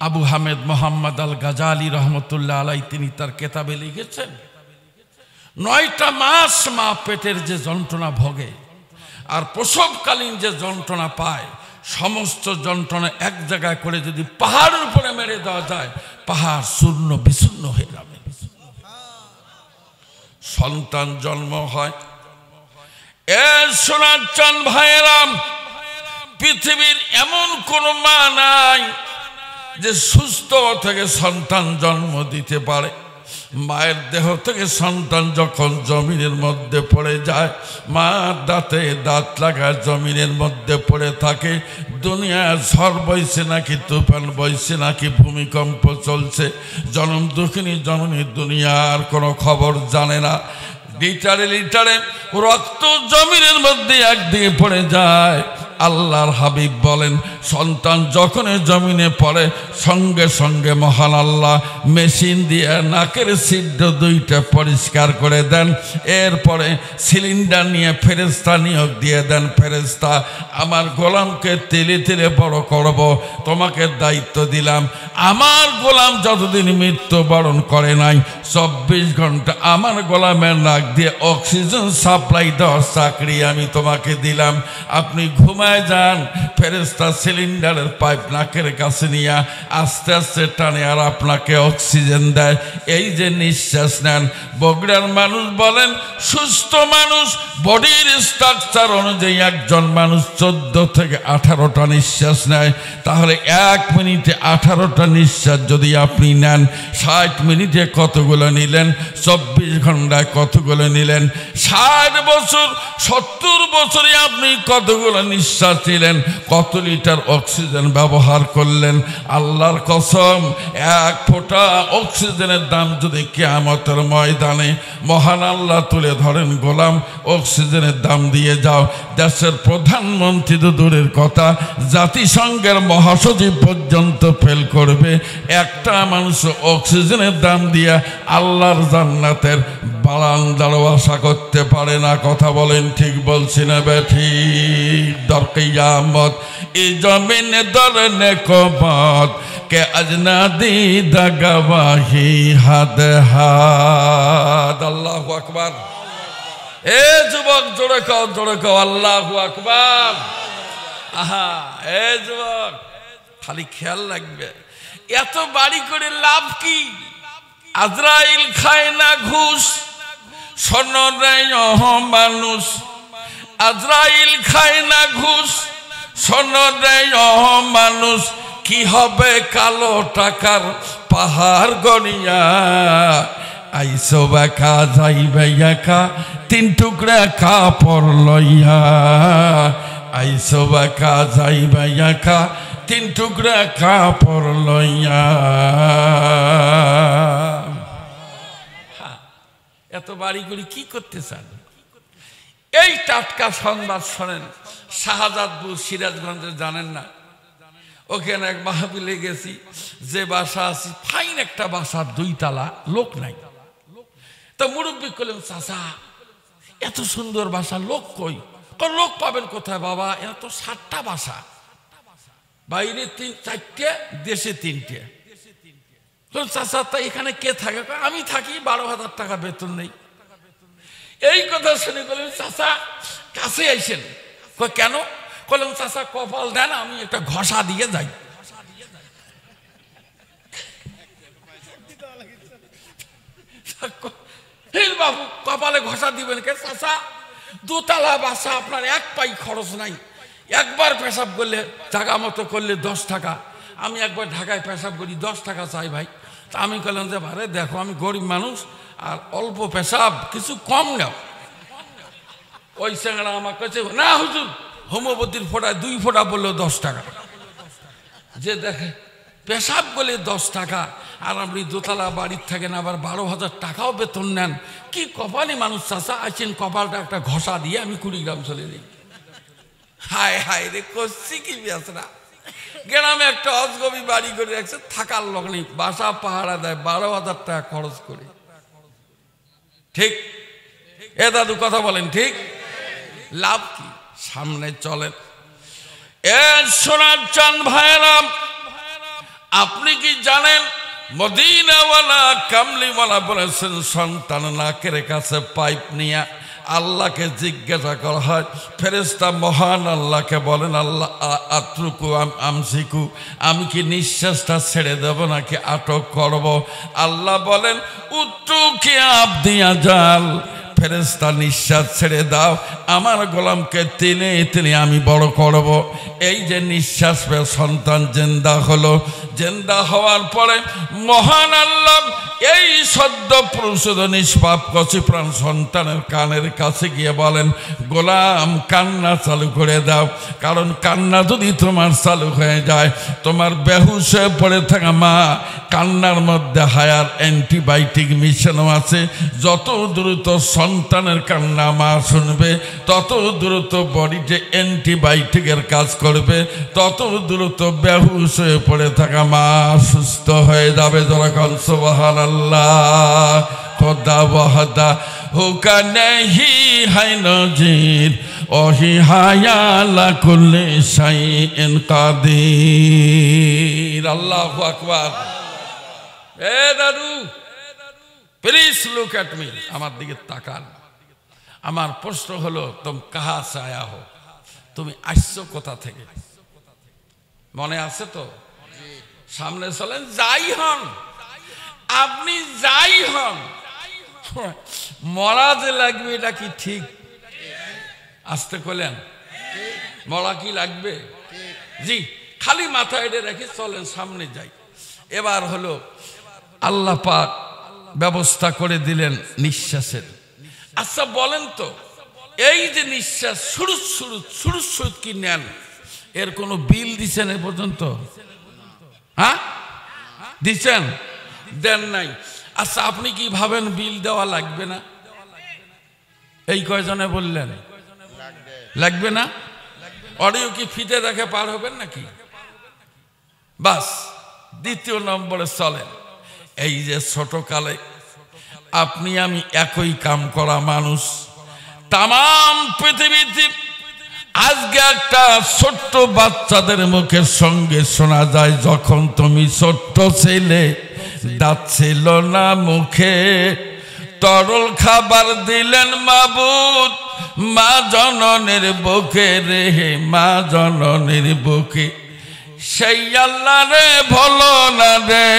আবু হামেদ মোহাম্মদ আল গাজালি রহমতুল্লাহ আলাই তিনি তার কেতাবে লিখেছেন 9টা মাস মা পেটের যে যন্ত্রণা ভোগে আর প্রসবকালীন যে যন্ত্রণা পায় সমস্ত যন্ত্রণা এক জায়গায় করে যদি পাহাড়ের উপরে মেরে দেওয়া যায় পাহাড় চূর্ণ বিচূর্ণ হয়ে যাবে সন্তান জন্ম হয় এ সোনার চাঁদ ভাইয়েরাম পৃথিবীর এমন কোন মা নাই যে সুস্থ থেকে সন্তান জন্ম দিতে পারে মায়ের দেহ থেকে সন্তান যখন জমিনের মধ্যে পড়ে যায় মা দাঁতে দাঁত লাগায় জমিনের মধ্যে পড়ে থাকে দুনিয়ার ঝড় বইছে নাকি তুফান বইছে নাকি ভূমিকম্প চলছে জনম দুঃখিনী জননী দুনিয়ার কোনো খবর জানে না লিটারে লিটারে রক্ত জমিনের মধ্যে একদিকে পড়ে যায় আল্লাহর হাবিব বলেন সন্তান যখন জমিনে পড়ে সঙ্গে সঙ্গে মহান আল্লাহ মেশিন দিয়ে নাকের ছিদ্র 2টা পরিষ্কার করে দেন এরপরে সিলিন্ডার নিয়ে ফেরেশতা নিয়োগ দিয়ে দেন ফেরেশতা আমার গোলামকে তিলে তিলে বড় করব তোমাকে দায়িত্ব দিলাম আমার গোলাম যতদিন মৃত্যুবরণ করে নাই 24 ঘন্টা আমার গোলামের নাক দিয়ে অক্সিজেন সাপ্লাই দেওয়ার চাকরি আমি তোমাকে দিলাম আপনি ঘুমায় যান ফেরেশতা সিলিন্ডারের পাইপ নাকের কাছে নিয়ে আস্তে আস্তে টানে আর আপনাকে অক্সিজেন দেয় এই যে নিঃশ্বাস নেন বগুড়ার মানুষ বলেন সুস্থ মানুষ বডির স্ট্রাকচার অনুযায়ী একজন মানুষ 14 থেকে 18টা নিঃশ্বাস নেয় তাহলে 1 মিনিটে 18টা নিঃশ্বাস যদি আপনি নেন 60 মিনিটে কতগুলো নিলেন 24 ঘন্টায় কতগুলো নিলেন 60 বছর 70 বছরে আপনি কতগুলো নিঃশ্বাস নিলেন কত লিটার অক্সিজেন ব্যবহার করলেন আল্লাহর কসম 1 ফোঁটা অক্সিজেনের দাম যদি কিয়ামতের ময়দানে মহান আল্লাহ তুলে ধরেন গোলাম অক্সিজেনের দাম দিয়ে যাও দেশের প্রধানমন্ত্রী তো দূরের কথা জাতিসংঘের মহাসচিব পর্যন্ত ফেল করবে একটা মানুষ অক্সিজেনের দাম দিয়ে আল্লাহর জান্নাতের বারান্দারও আশা করতে পারে না কথা বলেন ঠিক বলছি না বেঠিক দরকিয়ামত এই জমিনে দরনে কবত কে আজনা দিদা গবাহি হাদ হাদ আল্লাহু আকবার এ যুবক জোরে কও আল্লাহু আকবার আহা এ যুবক খালি খেয়াল রাখবে এত বাড়ি করে লাভ কি আজরাইল খায় না ঘুষ শোনো রে মানুষ আজরাইল খায় না ঘুষ শোনো রে মানুষ কি হবে কালো টাকার পাহাড় গনিয়া আইসো বাঁকা যাইবে একা 3 টুকরা কাপড় লইয়া আইসো বাঁকা যাইবে একা 3 টুকরা কাপড় লইয়া এত বাড়ি করে কি করতে চান এই টাটকা সংবাদ শোনেন শাহজাদপুর সিরাজগঞ্জে জানেন না ওখানে এক মাহফিলে গেছি যে বাসা আছে ফাইন একটা বাসা 2 তলা লোক নাই তো মুরব্বী করলেন চাচা এত সুন্দর বাসা লোক কই লোক পাবেন কোথায় বাবা এরা তো 7টা বাসা বাইরে 4টে দেশে 3টে চাচা তা এখানে কে থাকে আমি থাকি 12,000 টাকা বেতন নেই এই কথা শুনে বললেন চাচা কাছে আইসেন কেন বললাম চাচা কপাল দেন আমি একটা ঘষা দিয়ে যাই বাবু কপালে ঘষা দিবেন কে চাচা 2 তলা বাসা আপনার 1 পাই খরচ নাই একবার পেশাব করলে জায়গা মতো করলে 10 টাকা আমি একবার ঢাকায় পেশাব করি 10 টাকা চাই ভাই তা আমি বললাম যে ভাই দেখো আমি গরিব মানুষ আর অল্প পেশাব কিছু কম নাও ওই স্যাংরা আমার কাছে না হুজুর হোমিওপ্যাথির ফোঁটায় 2 ফোঁটা বললেও 10 টাকা যে দেখে পেশাব বলে 10 টাকা আর আপনি দোতলা বাড়ির থাকেন, আবার 12,000 টাকাও বেতন নেন। কি কপালি মানুষ চাচা, আছেন কপালটা একটা ঘষা দিয়ে আমি কুড়িগ্রাম চলে যাই। হায় হায় রে, করছি কি বেসরা। গ্রামে একটা অজগবি বাড়ি করে রাখছে, থাকার লোক নেই, বাসা পাহারা দেয়, 12,000 টাকা খরচ করে। ঠিক এ দাদু কথা বলেন, ঠিক? লাভ কি? সামনে চলেন। এ সোনার চাঁদ ভাইরা, আপনি কি জানেন মদিনাওয়ালা কামলিওয়ালা বলেছেন, সন্তান নাকের কাছে পাইপ নিয়ে আল্লাহকে জিজ্ঞাসা করা হয়। ফেরেশতা মহান আল্লাহকে বলেন, আল্লাহ আত্রুকু আমসিকু, আমি কি নিঃশ্বাসটা ছেড়ে দেব নাকি আটক করব? আল্লাহ বলেন, উত্রুকে আপ দিয়া জাল, ফেরেশতা নিঃশ্বাস ছেড়ে দাও, আমার গোলামকে টেনে টেনে আমি বড় করব। এই যে নিঃশ্বাস পেয়ে সন্তান জেন্দা হলো, জেন্দা হওয়ার পরে মহান আল্লাহ এই সদ্য প্রসূত নিষ্পাপ কচি প্রাণ সন্তানের কানের কাছে গিয়ে বলেন, গোলাম কান্না চালু করে দাও, কারণ কান্না যদি তোমার চালু হয়ে যায়, তোমার বেহুশ হয়ে পড়ে থাকা মা কান্নার মধ্যে হায়ার অ্যান্টিবায়োটিক মিশানো আছে। যত দ্রুত সন্তানের কান্না মা শুনবে, তত দ্রুত বডিতে অ্যান্টিবায়োটিকের কাজ করবে, তত দ্রুত বেহুশ হয়ে পড়ে থাকা মা সুস্থ হয়ে যাবে। যখন সুবহানাল্লাহ, খোদা ওয়াহদা হুকা নেহি হায় নজির, ওহি হায়ালা কুল্লি শাইইন কাদির। আল্লাহু আকবার। এ দাদু, প্লিজ লুক এট মি, আমার দিকে তাকান। আমার প্রশ্ন হলো, তুম কাহা সে আয়া হো, তুমি আসছো কোথা থেকে? মনে আছে তো? সামনে চলেন, যাই হন আপনি, যাই হন, মরা যে লাগবে এটা কি ঠিক? আসতে কইলেন, মরা কি লাগবে? জি, খালি মাথা এড়ে রেখে চলেন, সামনে যাই। এবার হলো আল্লাহ পাক ব্যবস্থা করে দিলেন নিঃশ্বাসের। আচ্ছা বলেন তো, এই যে নিঃশ্বাস সুরুৎ সুরুৎ সুরুৎ সুরুৎ কি নেন, এর কোনো বিল দিচ্ছেন এ পর্যন্ত? হ্যাঁ দিচ্ছেন? দেন নাই। আচ্ছা আপনি কি ভাবেন বিল দেওয়া লাগবে না? এই কয়জনে বললেন লাগবে না? অডিও কি ফিতে দেখে পার হবেন নাকি? বাস, দ্বিতীয় নম্বরে চলেন। এই যে ছোটকালে আপনি আমি একই কাম করা মানুষ, তাম পৃথিবীতে আজকে একটা ছোট্ট বাচ্চাদের মুখের সঙ্গে শোনা যায়, যখন তুমি ছোট্ট ছেলে, দাঁত ছিল না মুখে, তরল খাবার দিলেন মাবুদ মা জননের বুকে রে, মা জননের বুকে। সেই আল্লাহ রে ভুলো না রে,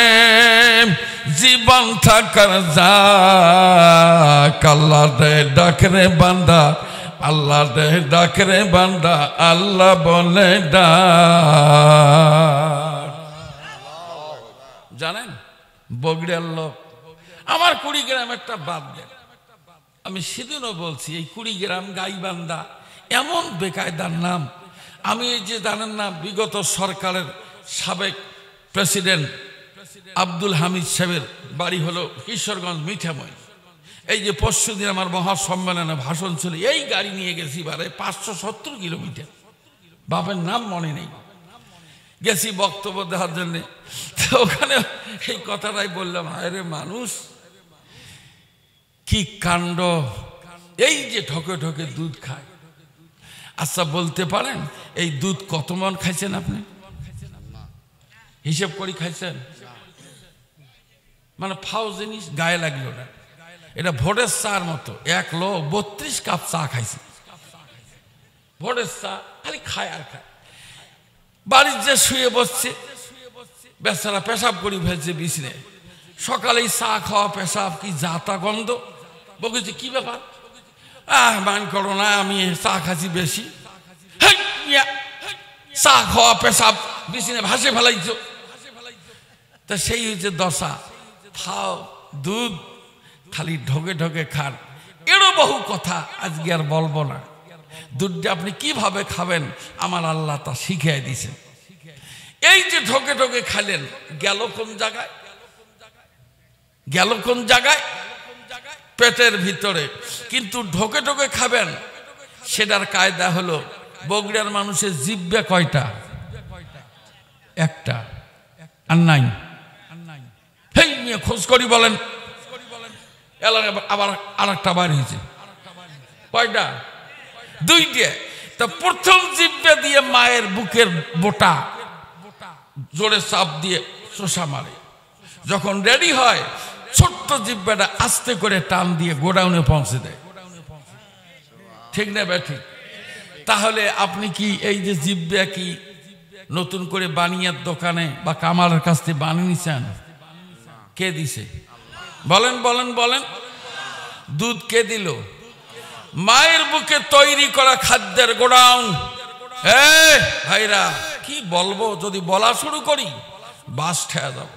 জীবন থাকার যাক, আল্লাহ রে ডাকরে বান্দা, আল্লাহ রে ডাকরে বান্দা, আল্লাহ বলে ডাক। জানেন বগড়িয়ার লোক, আমার কুড়িগ্রাম একটা বাদ দেন, আমি সেদিনও বলছি, এই কুড়িগ্রাম গাইবান্ধা এমন বেকায়দার নাম। আমি এই যে জানেন না, বিগত সরকারের সাবেক প্রেসিডেন্ট আব্দুল হামিদ সাহেবের বাড়ি হলো কিশোরগঞ্জ মিঠামই। এই যে পরশুদিন আমার মহাসম্মেলনে ভাষণ ছিল, এই গাড়ি নিয়ে গেছি বারে 570 কিলোমিটার, বাপের নাম মনে নেই, গেছি বক্তব্য দেওয়ার জন্যে। ওখানে এই কথাটাই বললাম, আরে মানুষ কি কাণ্ড, এই যে ঠকে ঠকে দুধ খায়। আচ্ছা বলতে পারেন এই দুধ কত মন খাইছেন আপনি? হিসেব করে খাইছেন? মানে ফাও জিনিস গায়ে লাগলো না। এটা ভোটের চার মতো, এক লোক 32 কাপ চা খাইছে, ভোটের চা খালি খায় আর খায়। বাড়ির যে শুয়ে বসছে বেচারা পেশাব করে ফেলছে বিছনে, সকালেই চা খাওয়া পেশাব কি জাতা গন্ধ। বলছে কি ব্যাপার? মান করো না, আমি চা খাচ্ছি বেশি। চা খাওয়া পেশাব বিছনে ভাসে ফেলাইছ, তা সেই হচ্ছে দশা। খাও দুধ, খালি ঢোকে ঢোকে খান। এরও বহু কথা আজকে আর বলবো না। দুধটা আপনি কিভাবে খাবেন আমার আল্লাহ তা শিখিয়ে দিয়েছেন। এই যে ঢোকে ঢোকে খাইলেন, গেল কোন জায়গায়? গেল কোন জায়গায়? পেটের ভিতরে। কিন্তু ঢোকে ঢোকে খাবেন, সেটার কায়দা হলো বগুড়ার মানুষের জিহ্বা কয়টা? একটা। আর নাই? হেই নিয়ে খোঁজ করি বলেন, আবার আর একটা বার হয়েছে কয়টা? দুইটা। তা প্রথম জিহ্বা দিয়ে মায়ের বুকের বোটা জোরে চাপ দিয়ে শোষা মারে, যখন রেডি হয় ছোট্ট জিহ্বাটা আস্তে করে টান দিয়ে গোডাউনে পৌঁছে দেয়। ঠিক না ব্যাঠিক? তাহলে আপনি কি এই যে জিহ্বা কি নতুন করে বানিয়ার দোকানে বা কামারের কাছ থেকে বানিয়ে নিছেন? কে দিছে? বলেন বলেন বলেন। দুধ কে দিল? মায়ের বুকে তৈরি করা খাদ্যের গোডাউন। ভাইরা কি বলবো, যদি বলা শুরু করি বাস ঠেয়া যাব।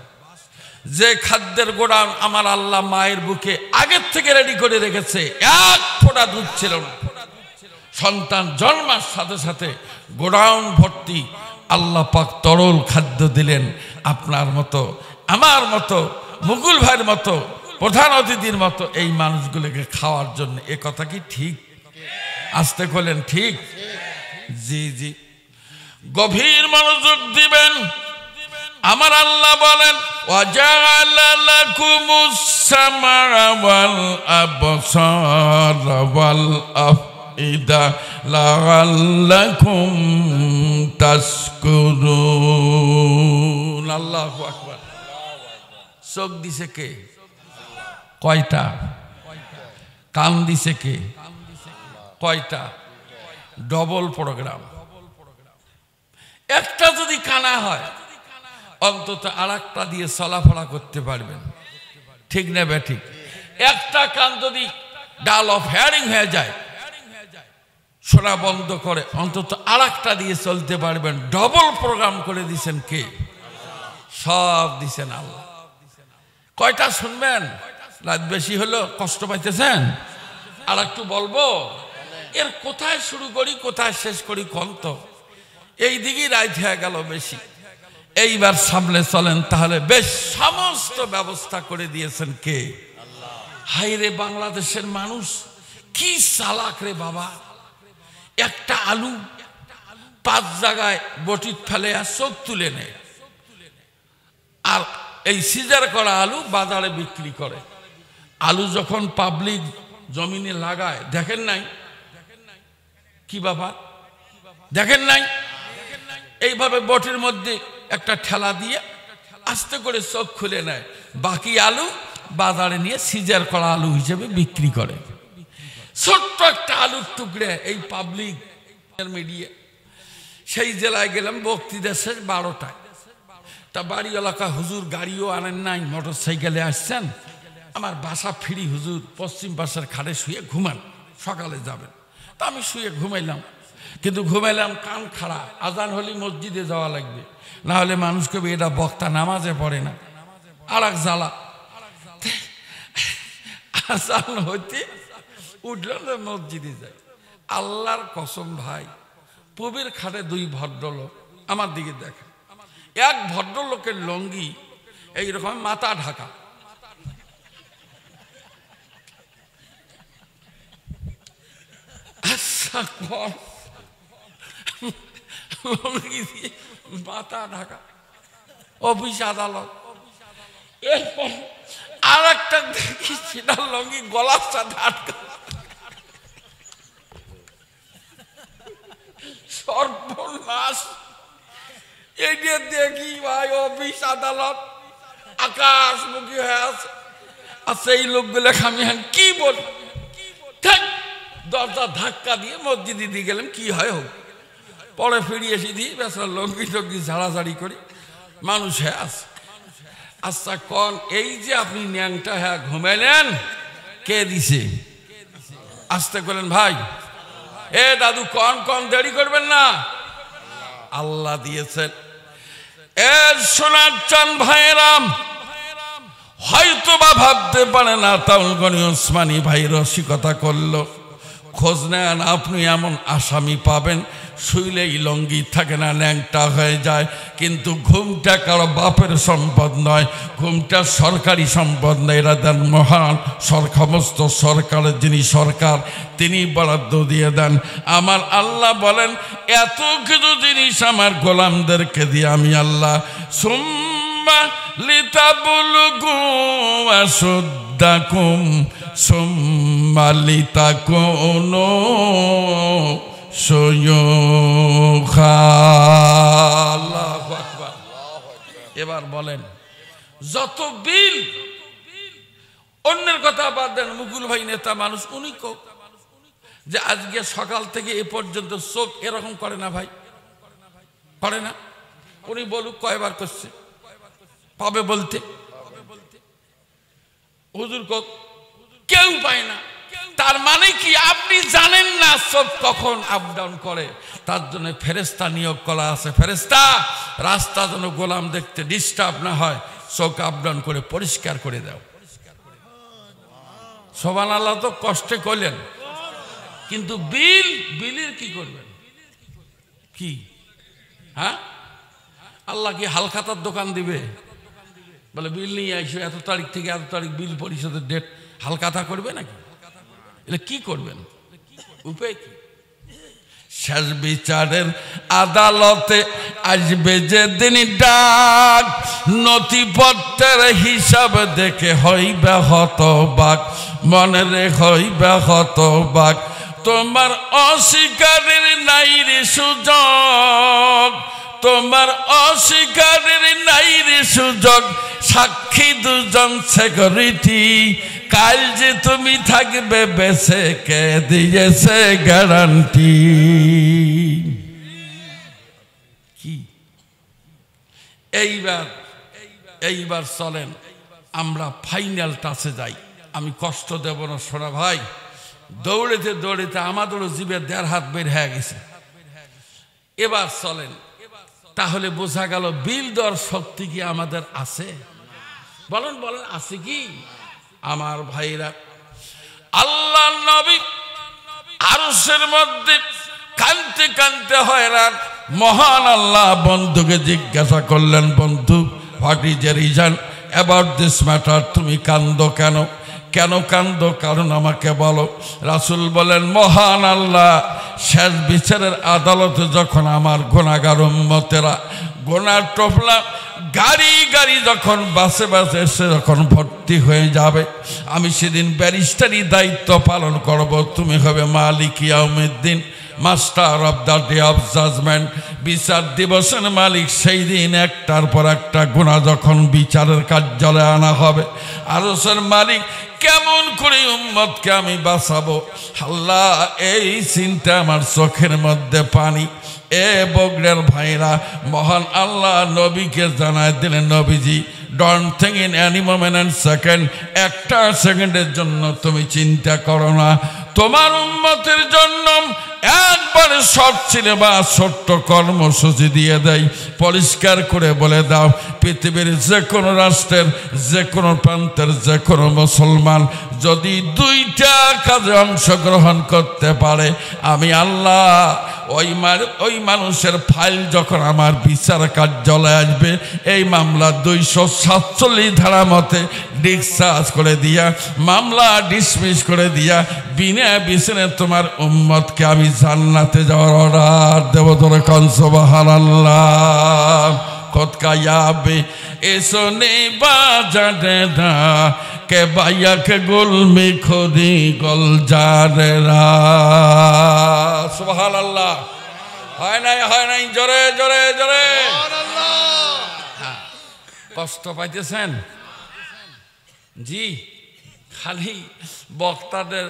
যে খাদ্যের গোডাউন আমার আল্লাহ মায়ের বুকে আগের থেকে রেডি করে রেখেছে, এক ফোঁটা দুধ ছিল না। সন্তান জন্মার সাথে সাথে গোডাউন ভর্তি আল্লাহ পাক তরল খাদ্য দিলেন। আপনার মতো, আমার মতো, মুকুল ভাইয়ের মতো, প্রধান অতিথির মতো এই মানুষগুলোকে খাওয়ার জন্য। এ কথা কি ঠিক? আসতে বলেন ঠিক? জি জি, গভীর মনোযোগ দিবেন। আমার আল্লাহ বলেন, ওয়াজাআলা লাকুমুস সামআ ওয়াল আবসারা ওয়াল আফইদা লাআল্লাকুম তাশকুরুন। আল্লাহু আকবার। চোখ দিছে কে? কয়টা? কান দিছে কে? কয়টা? Double programme. একটা যদি কানা হয় অন্তত আর একটা দিয়ে চলাফেরা করতে পারবেন। ঠিক না ব্যাঠিক? একটা কান যদি ডাল অফ হেয়ারিং হয়ে যায়, শোনা বন্ধ করে, অন্তত আর একটা দিয়ে চলতে পারবেন। ডবল প্রোগ্রাম করে দিছেন কে? সব দিছেন আল্লাহ। কয়টা শুনবেন? রাত বেশি হলো, কষ্ট পাইতেছেন? আর একটু বলবো? এর কোথায় শুরু করি কোথায় শেষ করি কোন তো? এই দিকেই রাত হয়ে গেল বেশি। এইবার সামনে চলেন তাহলে। বেশ সমস্ত ব্যবস্থা করে দিয়েছেন কে? হাইরে বাংলাদেশের মানুষ কি চালাক রে বাবা। একটা আলু 5 জায়গায় বটিত ফেলে আর চোখ তুলে নেয়, আর এই সিজার করা আলু বাজারে বিক্রি করে। আলু যখন পাবলিক জমিনে লাগায়, দেখেন নাই কি ব্যাপার? দেখেন নাই? এইভাবে বটির মধ্যে একটা ঠেলা দিয়ে আস্তে করে চোখ খুলে নেয়, বাকি আলু বাজারে নিয়ে সিজার করা আলু হিসেবে বিক্রি করে। ছোট্ট একটা আলুর টুকরে এই পাবলিক মিডিয়া। সেই জেলায় গেলাম বক্তৃতা শেষ 12টায়। তা বাড়ি এলাকা হুজুর গাড়িও আনেন নাই, মোটর সাইকেলে আসছেন। আমার বাসা ফিরি হুজুর পশ্চিম পাশের খাটে শুয়ে ঘুমান, সকালে যাবেন। তা আমি শুয়ে ঘুমাইলাম, কিন্তু ঘুমাইলাম কান খাড়া। আজান হলে মসজিদে যাওয়া লাগবে, না হলে মানুষকে এটা বক্তা নামাজে পড়ে না। আর এক জ্বালা, আজান হইতে উঠলাম না মসজিদে যাই। আল্লাহর কসম ভাই, পবির খাটে 2 ভদ্রলোক আমার দিকে দেখে। এক ভদ্রলোকের লঙ্গি এইরকম মাথা ঢাকা, লঙ্গি দিয়ে মাথা ঢাকা, অফিস আদালত। এরপর আর একটা দেখি সেটা লঙ্গি গলার সাথে আটকা। সর্বনাশ! এইটা দেখি ভাই অফিস আদালত আকাশমুখী হয়ে আছে। আর সেই লোকগুলো আমি কি বল, দরজা ধাক্কা দিয়ে মসজিদে দিয়ে গেলাম, কি হয় হোক। পরে ফিরিয়ে এসে দিই, বেচারা লঙ্গি টঙ্গি ঝাড়াঝাড়ি করি, মানুষ হয়ে আছে। আচ্ছা কন, এই যে আপনি ন্যাংটা হ্যাঁ ঘুমাইলেন, কে দিছে? আসতে করেন ভাই। এ দাদু কন কন, দেরি করবেন না, আল্লাহ দিয়েছেন। এ সোনার চান ভাইরাম, হয়তো বা ভাবতে পারে না তাউলগনি ওসমানী ভাই রসিকতা করলো। খোঁজ নেন, আপনি এমন আসামি পাবেন শুইলেই লঙ্গি থাকে না, ল্যাংটা হয়ে যায়। কিন্তু ঘুমটা কারো বাপের সম্পদ নয়, ঘুমটা সরকারি সম্পদ নয়, এরা দেন মহান সমস্ত সরকারের যিনি সরকার তিনি বরাদ্দ দিয়ে দেন। আমার আল্লাহ বলেন এত কিছু জিনিস আমার গোলামদেরকে দিয়ে আমি আল্লাহ সুম্মা লিতাবলুগু আশুদ্দাকুম সুম্মা লিতাকুনু শুয়ুখা। আল্লাহু আকবার। এবার বলেন যত বিল, অন্যের কথা বাদ দেন, মুকুল ভাই নেতা মানুষ, উনি কোক যে আজকে সকাল থেকে এ পর্যন্ত চোখ এরকম করে না ভাই, করে না? উনি বলুক কয়বার করছে, পাবে বলতে? হুজুর কোক কেউ পায় না। তার মানে কি আপনি জানেন না চোখ কখন আপ ডাউন করে? তার জন্য ফেরেস্তা নিয়োগ করা আছে। ফেরেস্তা রাস্তা যেন গোলাম দেখতে ডিস্টার্ব না হয়, চোখ আপ ডাউন করে পরিষ্কার করে দাও। সুবহানাল্লাহ। তো কষ্টে করলেন, কিন্তু বিলের কি করবেন? কি হ্যাঁ, আল্লাহ কি হালখাতার দোকান দিবে? বলে বিল নিয়ে আইসো, এত তারিখ থেকে এত তারিখ বিল পরিশোধের ডেট, হালখাতা করবে নাকি? এটা কি করবেন? উপায় কি? শেষ বিচারের আদালতে আসবে যেদিন ডাক, নথিপত্রের হিসাব দেখে হইবে হতবাক, মনে রে হইবে হতবাক। তোমার অস্বীকারের নাই রে সুযোগ, তোমার অস্বীকারের নাই রে সুযোগ। সাক্ষী দুজন সিকিউরিটি, কাল যে তুমি থাকবে বেঁচে কে দিয়েছে গ্যারান্টি? কি এইবার চলেন আমরা ফাইনাল টাচে যাই। আমি কষ্ট দেব না সোনা ভাই, দৌড়েতে দৌড়েতে আমাদেরও জীবের 1.5 হাত বের হয়ে গেছে। এবার চলেন, তাহলে বোঝা গেল বিল দেওয়ার শক্তি কি আমাদের আছে? বলেন বলেন, আছে কি? আমার ভাইরা, আল্লাহ নবী আরশের মধ্যে কাঁদতে কাঁদতে হয়রান। মহান আল্লাহ বন্ধুকে জিজ্ঞাসা করলেন, বন্ধু what is the reason about this matter? তুমি কান্দো কেন? কেন কান্দো? কারণ আমাকে বলো। রাসূল বলেন, মহান আল্লাহ শেষ বিচারের আদালতে যখন আমার গুনাহগার উম্মতেরা গুনার টোপলা গাড়ি গাড়ি যখন বাসে বাসে এসে যখন ভর্তি হয়ে যাবে, আমি সেদিন ব্যারিস্টারি দায়িত্ব পালন করব। তুমি হবে মালিক ইয়াউমিদ্দিন, master of the day of judgment, বিচার দিবসের মালিক। সেই দিন একটার পর একটা গুনাহ যখন বিচারের কার্যালয়ে আনা হবে, আরশের মালিক কেমন করে উম্মতকে আমি বাঁচাবো? আল্লাহ, এই চিন্তা আমার চোখের মধ্যে পানি। এ বগড়ের ভাইরা, মহান আল্লাহ নবীকে জানায় দিলেন, নবীজি don't think in any moment and second, একটা সেকেন্ডের জন্য তুমি চিন্তা করো না। তোমার উম্মতের জন্য একবারে শর্ট সিলেবাস, ছোট্ট কর্মসূচি দিয়ে দেয়। পরিষ্কার করে বলে দাও, পৃথিবীর যে কোনো রাষ্ট্রের যে কোনো প্রান্তের যে কোনো মুসলমান যদি 2টা কাজে অংশগ্রহণ করতে পারে, আমি আল্লাহ ওই মানুষের ফাইল যখন আমার বিচার কার্যালয়ে আসবে, এই মামলা 247 ধারা মতে ডিসচার্জ করে দিয়া, মামলা ডিসমিস করে দিয়া, বিনা বিচারে তোমার উম্মতকে আমি জান্নাতে যাওয়ার অর্ডার দেব। তোরে কোন সুবহানাল্লাহ। কতকা ইয়াবে এসনে বাজারে না কে বাইয়া কে গোল মে খোদি গোল জারেরা। সুবহানাল্লাহ। হয় নাই, জোরে জোরে জোরে। কষ্ট পাইতেছেন জি? খালি বক্তাদের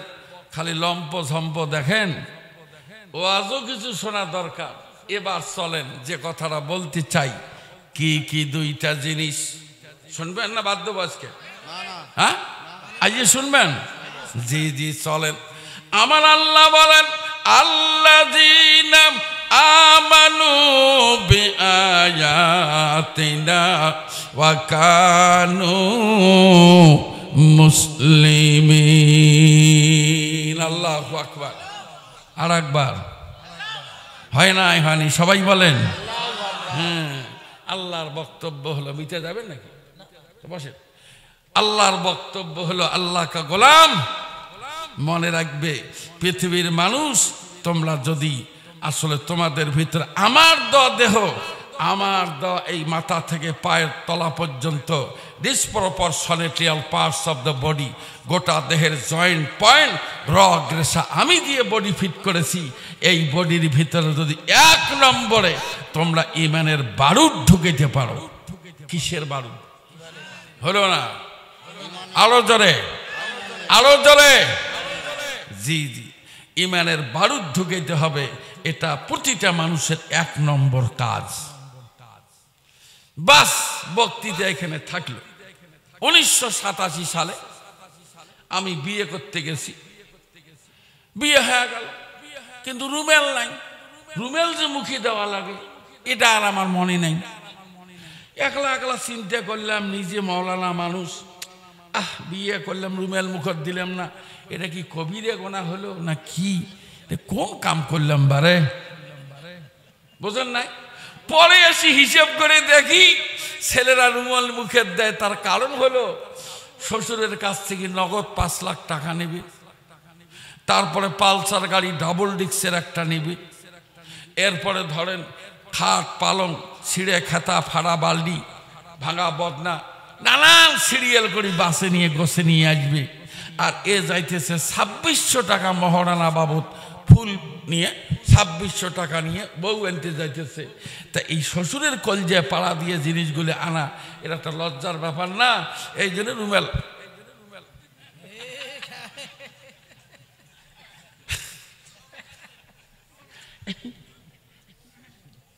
খালি লম্প ঝম্প দেখেন, ওয়াজও কিছু শোনা দরকার। এবার চলেন যে কথাটা বলতে চাই, কি কি 2টা জিনিস শুনবেন না বাধ্য আজকে? হ্যাঁ, আজকে শুনবেন? জি জি, চলেন। আমার আল্লাহ বলেন, আল্লাযীনা আমানু বিআয়াতিনা ওয়া কানু মুসলিমিন। আল্লাহু আকবার। আরেকবার হয় না হয়নি সবাই বলেন। হ্যাঁ, আল্লাহর বক্তব্য হলো, মিটে যাবেন নাকি? বসে। আল্লাহর বক্তব্য হলো আল্লাহ কা গোলাম, মনে রাখবে পৃথিবীর মানুষ, তোমরা যদি আসলে তোমাদের ভিতরে আমার দেহ, আমার এই মাথা থেকে পায়ের তলা পর্যন্ত ডিসপ্রপরশনেটিয়াল পার্টস অফ দ্য বডি, গোটা দেহের জয়েন্ট পয়েন্ট রগ রেশা আমি দিয়ে বডি ফিট করেছি। এই বডির ভিতরে যদি 1 নম্বরে তোমরা ইমানের বারুদ ঢুকেতে পারো, কিসের বারুদ? হলো না? আরো জোরে, আরো জোরে। জি জি, ইমানের বারুদ ঢুকাইতে হবে। এটা প্রতিটা মানুষের 1 নম্বর কাজ। বাস, বক্তৃতা এখানে থাকলো। 1987 সালে আমি বিয়ে করতে গেছি, বিয়ে হয়ে গেল, কিন্তু রুমেল নাই। রুমেল যে মুখে দেওয়া লাগে এটা আর আমার মনে নাই। একলা একলা চিন্তা করলাম, নিজে মৌলানা মানুষ, বিয়ে করলাম, রুমেল মুখত দিলাম না, এটা কি কবিরে গোনা হলো না কি? কোন কাম করলাম বারে, বুঝেন নাই? পরে এসে হিসেব করে দেখি ছেলেরা রুমাল মুখে দেয়, তার কারণ হলো শ্বশুরের কাছ থেকে নগদ 5 লাখ টাকা নেবে, তারপরে পালসার গাড়ি ডাবল ডিক্সের একটা নেবে, এরপরে ধরেন খাট পালং ছিঁড়ে খেতা ফাড়া বালডি ভাঙা বদনা নানান সিরিয়াল করে বাসে নিয়ে গোসে নিয়ে আসবে। আর এ যাইতেছে 2600 টাকা মহারানা বাবদ ফুল নিয়ে, 2600 টাকা নিয়ে বউ আনতে যাইতেছে। তা এই শ্বশুরের কলজে পাড়া দিয়ে জিনিসগুলো আনা, এটা একটা লজ্জার ব্যাপার না? এই জন্য রুমেল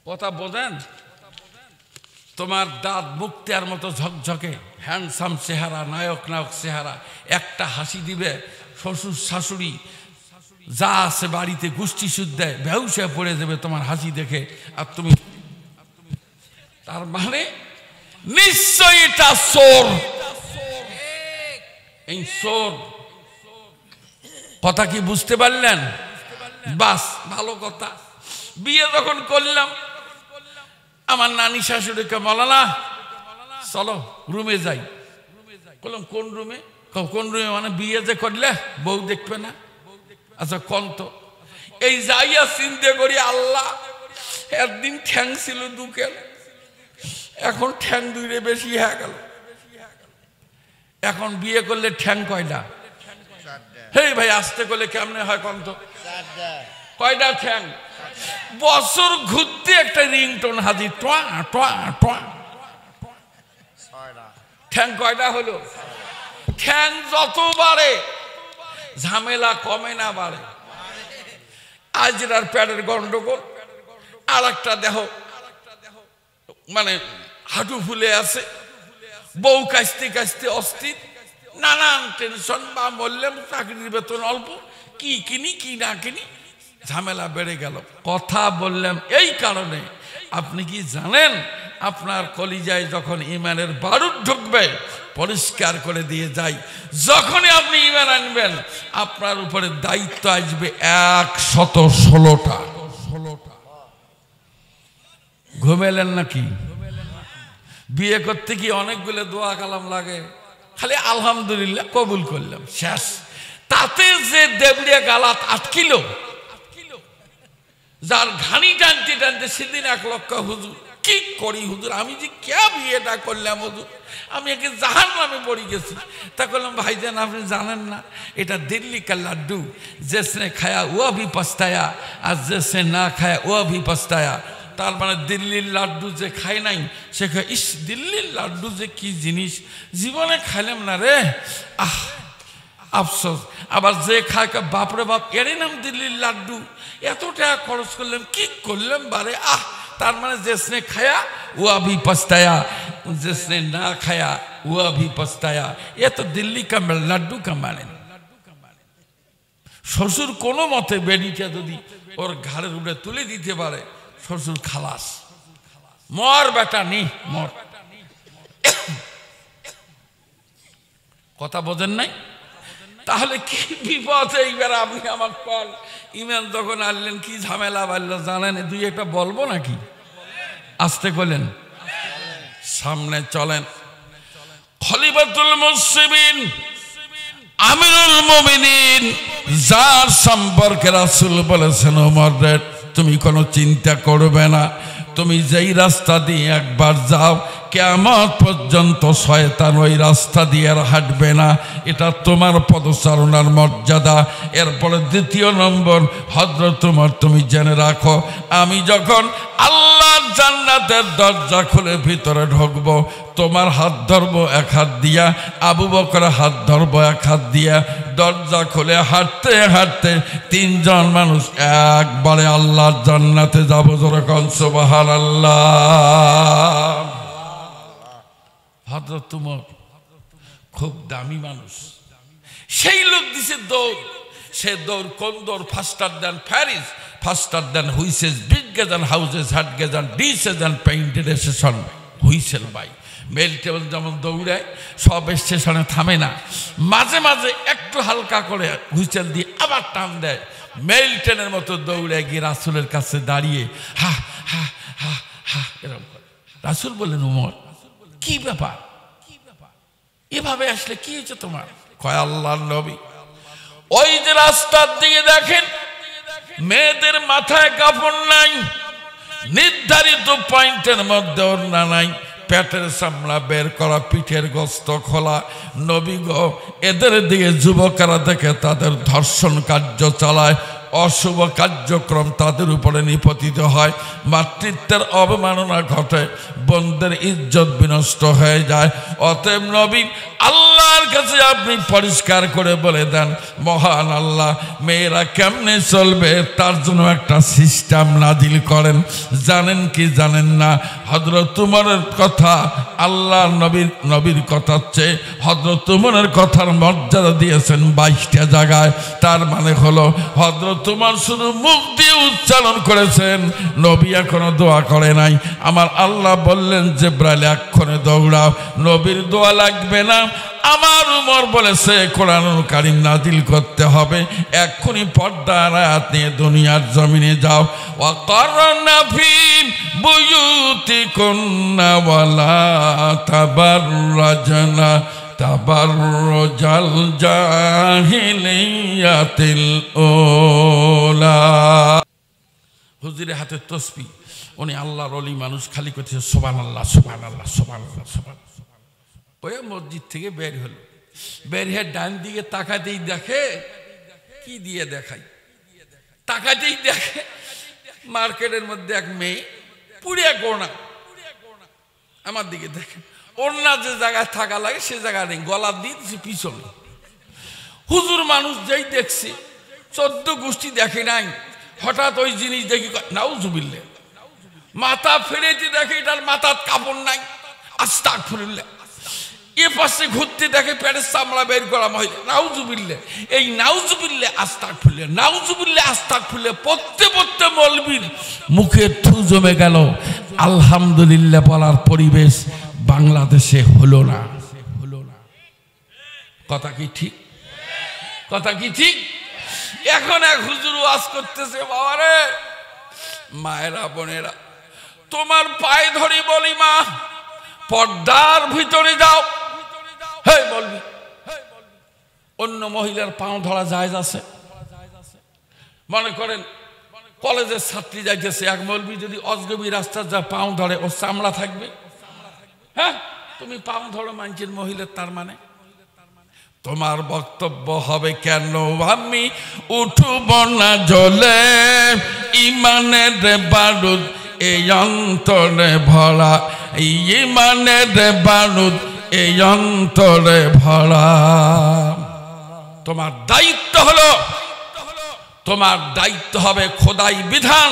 কথা বোঝেন? তোমার দাঁত মুক্তিয়ার মতো ঝকঝকে হ্যান্ডসাম চেহারা, নায়ক নায়ক চেহারা, একটা হাসি দিবে, শ্বশুর শাশুড়ি যা আছে বাড়িতে গোষ্ঠী সুদ দেয়, বেহুশে পড়ে যাবে তোমার হাসি দেখে। আর তুমি, তার মানে নিশ্চয়ই এটা চোর। এই চোর কথা কি বুঝতে পারলেন? বাস, ভালো কথা। বিয়ে যখন করলাম, আমার নানি শাশুড়িকে মৌলানা চলো রুমে যাই। বললাম কোন রুমে? কোন রুমে মানে বিয়ে যে করলে বউ দেখবে না? আচ্ছা কোন তো। এই যাইয়া চিন্তা করি, আল্লাহ, একদিন ঠ্যাং ছিল 2 কেল, এখন ঠ্যাং 2 বেশি হয়ে গেল। এখন বিয়ে করলে ঠ্যাং কয়টা? হে ভাই, আসতে করলে কেমনে হয় কোন তো? কয়টা ঠ্যাং? বছর ঘুরতে একটা রিংটোন হাজির, টোয়া টোয়া টোয়া। ঠ্যাং কয়টা হলো? ঠ্যাং যত বাড়ে ঝামেলা কমে না বাড়ে। আজরার প্যাডের গন্ডগোল, আর একটা দেহ মানে হাঁটু ফুলে আছে, বউ কাশতে কাশতে অস্থির, নানান টেনশন, বা বললাম চাকরির বেতন অল্প, কি কিনি কি না কিনি, ঝামেলা বেড়ে গেল। কথা বললাম এই কারণে, আপনি কি জানেন আপনার কলিজায় যখন ইমানের বারুদ ঢুকবে, পরিষ্কার করে দিয়ে যাই, যখনই আপনি ইমান আনবেন আপনার উপরে দায়িত্ব আসবে 116টা। ঘুমেলেন নাকি? বিয়ে করতে কি অনেকগুলো দোয়া কালাম লাগে? খালি আলহামদুলিল্লাহ কবুল করলাম, শেষ। তাতে যে দেবলিয়া গালাত আটকিল, যার ঘানি টানতে টানতে সেদিন 1 লক্ষ, হুজুর কি করি হুজুর, আমি যে কে বিয়েটা করলাম হুজুর, আমি একে জাহান্নামে পড়ে গেছি। তা করলাম ভাইজান আপনি জানেন না, এটা দিল্লি কা লাড্ডু, জেসনে খায়া ও ভি পস্তায়া আর জেসনে না খায়া ও ভি পস্তায়া। তার মানে দিল্লির লাড্ডু যে খায় নাই সে খায়, ইস দিল্লির লাড্ডু যে কি জিনিস, জীবনে খাইলাম না রে, আহ আফসোস। আবার যে খায় বাপরে বাপ, এরই নাম দিল্লির লাড্ডু, এত টাকা খরচ করলাম, কি করলাম বারে, আহ। তার মানে জেসনে খায়া ও আভি পস্তায়া, জেসনে না খায়া ও আভি পস্তায়া। এ তো দিল্লি কা লাড্ডু কা মানে। শ্বশুর কোনো মতে বেডিটা যদি ওর ঘাড়ের উপরে তুলে দিতে পারে, শ্বশুর খালাস, মর বেটা নি মর। কথা বোঝেন নাই? তাহলে কি বিপদ এইবার আপনি আমার কল ইমান যখন আনলেন কি ঝামেলা বাড়লো জানেন দুই একটা বলবো নাকি আসতে করলেন সামনে চলেন খলিফাতুল মুসলিমিন আমিরুল মুমিনিন যার সম্পর্কে রাসূল বলেছেন ওমর রে তুমি কোনো চিন্তা করবে না তুমি যেই রাস্তা দিয়ে একবার যাও কিয়ামত পর্যন্ত শয়তান ওই রাস্তা দিয়ে আর হাঁটবে না এটা তোমার পদচারণার মর্যাদা এরপরে দ্বিতীয় নম্বর হযরত ওমর তুমি জেনে রাখো আমি যখন আল্লাহর জান্নাতের দরজা খুলে ভিতরে ঢুকবো তোমার হাত ধরবো এক হাত দিয়া আবু বকরের হাত ধরবো এক হাত দিয়া দরজা খুলে হাঁটতে হাঁটতে তিনজন মানুষ একবারে আল্লাহর জান্নাতে যাবো জোরে কোন সুবহানাল্লাহ হযরত ওমর খুব দামি মানুষ সেই লোক দিছে দৌড় সে দৌড় কোন দৌড় faster than fairies faster than witches bigger than houses hedges than ditches than painted station whistle by mail table যেমন দৌড়ায় সব স্টেশনে থামে না মাঝে মাঝে একটু হালকা করে হুইসেল দিয়ে আবার টান দেয় মেল ট্রেনের মতো দৌড়ে গিয়ে রাসূলের কাছে দাঁড়িয়ে হা হা হা হা এরকম করে রাসূল বললেন ওমর কি ব্যাপার এভাবে আসলে কি হয়েছে তোমার কয় আল্লাহর নবী ওই যে রাস্তার দিকে দেখেন মেয়েদের মাথায় কাপড় নাই নির্ধারিত পয়েন্টের মধ্যে ওড়না নাই পেটের চামড়া বের করা পিঠের গোস্ত খোলা নবী গো এদের দিকে যুবকেরা দেখে তাদের ধর্ষণ কার্য চালায় অশুভ কার্যক্রম তাদের উপরে নিপতিত হয় মাতৃত্বের অবমাননা ঘটে বোনদের ইজ্জত বিনষ্ট হয়ে যায় অতএব নবী আল্লাহর কাছে আপনি পরিষ্কার করে বলে দেন মহান আল্লাহ মেয়েরা কেমনে চলবে তার জন্য একটা সিস্টেম নাজিল করেন জানেন কি জানেন না হযরত ওমরের কথা আল্লাহ নবীর কথার চেয়ে হযরত ওমরের কথার মর্যাদা দিয়েছেন 22টা জায়গায় তার মানে হলো হযরত ওমর শুধু মুখ দিয়ে উচ্চারণ করেছেন নবী এখনো দোয়া করে নাই আমার আল্লাহ বললেন জিবরাইল এক্ষণে দৌড়াও নবীর দোয়া লাগবে না আমার ওমর বলেছে কোরআনুল কারীম নাজিল করতে হবে এক্ষুনি পর্দার আয়াত নিয়ে দুনিয়ার জমিনে যাও ওয়াকারনা ফি বুয়ুতিকুন্না ওয়ালা তাবাররাজনা তাবাররুজাল জাহিলিয়াতিল উলা হুজুরের হাতে তসবিহ উনি আল্লাহর ওলি মানুষ খালি করছে সুবহানাল্লাহ সুবহানাল্লাহ সুবহানাল্লাহ সুবহানাল্লাহ ওই মসজিদ থেকে বের হলো বের হয়ে ডান দিকে তাকাতেই দেখে কি দিয়ে দেখাই তাকাতেই দেখে মার্কেটের মধ্যে এক মেয়ে পুড়িয়া গোনা আমার দিকে দেখে ওড়না যে জায়গায় থাকা লাগে সে জায়গা নেই গলা দিয়ে দিচ্ছে পিছনে হুজুর মানুষ যেই দেখছে 14 গোষ্ঠী দেখে নাই হঠাৎ ওই জিনিস দেখি নাউজুবিল্লাহ মাথা ফেরেতে দেখে এটার মাথার কাপড় নাই আস্তাগফিরুল্লাহ এ পাশে ঘুরতে দেখে পেটের চামড়া বের করা মহিলা নাউজুবিল্লাহ এই নাউজুবিল্লাহ আস্তাগফিরুল্লাহ পড়তে পড়তে মৌলবীর মুখে থু জমে গেল আলহামদুলিল্লাহ বলার পরিবেশ বাংলাদেশে হলো না কথা কি ঠিক এখন এক হুজুর ওয়াজ করতেছে বাবারে মায়েরা বোনেরা তোমার পায়ে ধরি বলি মা পর্দার ভিতরে যাও হে বলবি অন্য মহিলার পাও ধরা জায়েজ আছে মনে করেন কলেজের ছাত্রী যাইতেছে এক মৌলবি যদি অজগবি রাস্তা যা পাও ধরে ও চামড়া থাকবে হ্যাঁ তুমি পাও ধরো মানুষের মহিলার তার মানে তোমার বক্তব্য হবে কেন আমি উঠব না জ্বলে ইমানের বারুদ এই অন্তরে ভরা ইমানের বারুদ এই অন্তরে ভরা তোমার দায়িত্ব হবে খোদাই বিধান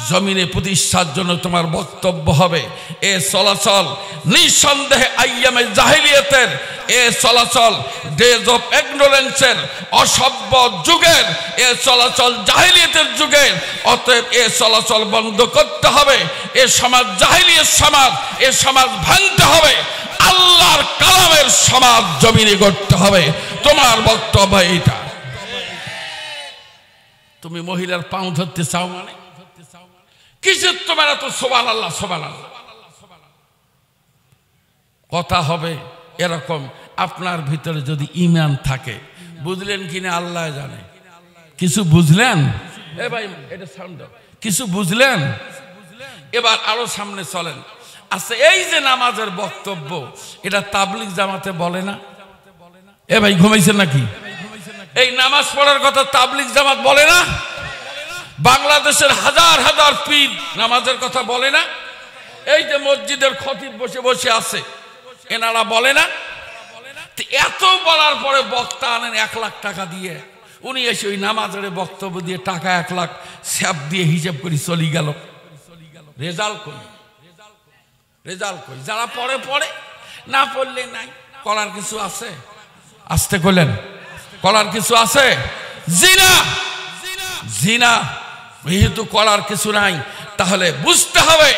জমিনে প্রতিষ্ঠার জন্য তোমার বক্তব্য হবে এ চলাচল নিঃসন্দেহে আইয়ামে জাহিলিয়াতের এ চলাচল ডেজ অফ ইগনোরেন্সের অসভ্য যুগের এ চলাচল জাহিলিয়াতের যুগের অতএব এ চলাচল বন্ধ করতে হবে এ সমাজ জাহিলিয়াত সমাজ এ সমাজ ভাঙতে হবে আল্লাহর কালামের সমাজ জমিনে করতে হবে। তোমার বক্তব্য এটা। তুমি মহিলার পাও ধরতে চাও মানে কিসের তোমার এত সুবহানাল্লাহ সুবহানাল্লাহ কথা হবে এরকম? আপনার ভিতরে যদি ঈমান থাকে, বুঝলেন কিনা আল্লাহ জানে। কিছু বুঝলেন? এ ভাই এটা সাউন্ড দাও। কিছু বুঝলেন? এবার আরো সামনে চলেন। আচ্ছা, এই যে নামাজের বক্তব্য, এটা তাবলিগ জামাতে বলে না? এ ভাই ঘুমাইছেন নাকি? এই নামাজ পড়ার কথা তাবলিগ জামাত বলে না? বাংলাদেশের হাজার হাজার পীর নামাজের কথা বলে না? এই যে মসজিদের খতিব বসে বসে আছে, এনারা বলে না? এত বলার পরে বক্তা আনেন 1 লাখ টাকা দিয়ে, উনি এসে ওই নামাজের বক্তব্য দিয়ে টাকা 1 লাখ স্যাপ দিয়ে হিসাব করে চলে গেল। রেজাল্ট কই? রেজাল্ট কই? যারা পড়ে পড়ে, না পড়লে নাই। করার কিছু আছে? আসতে কইলেন, করার কিছু আছে? জিনা জিনা যেহেতু করার কিছু নাই, তাহলে বুঝতে হবে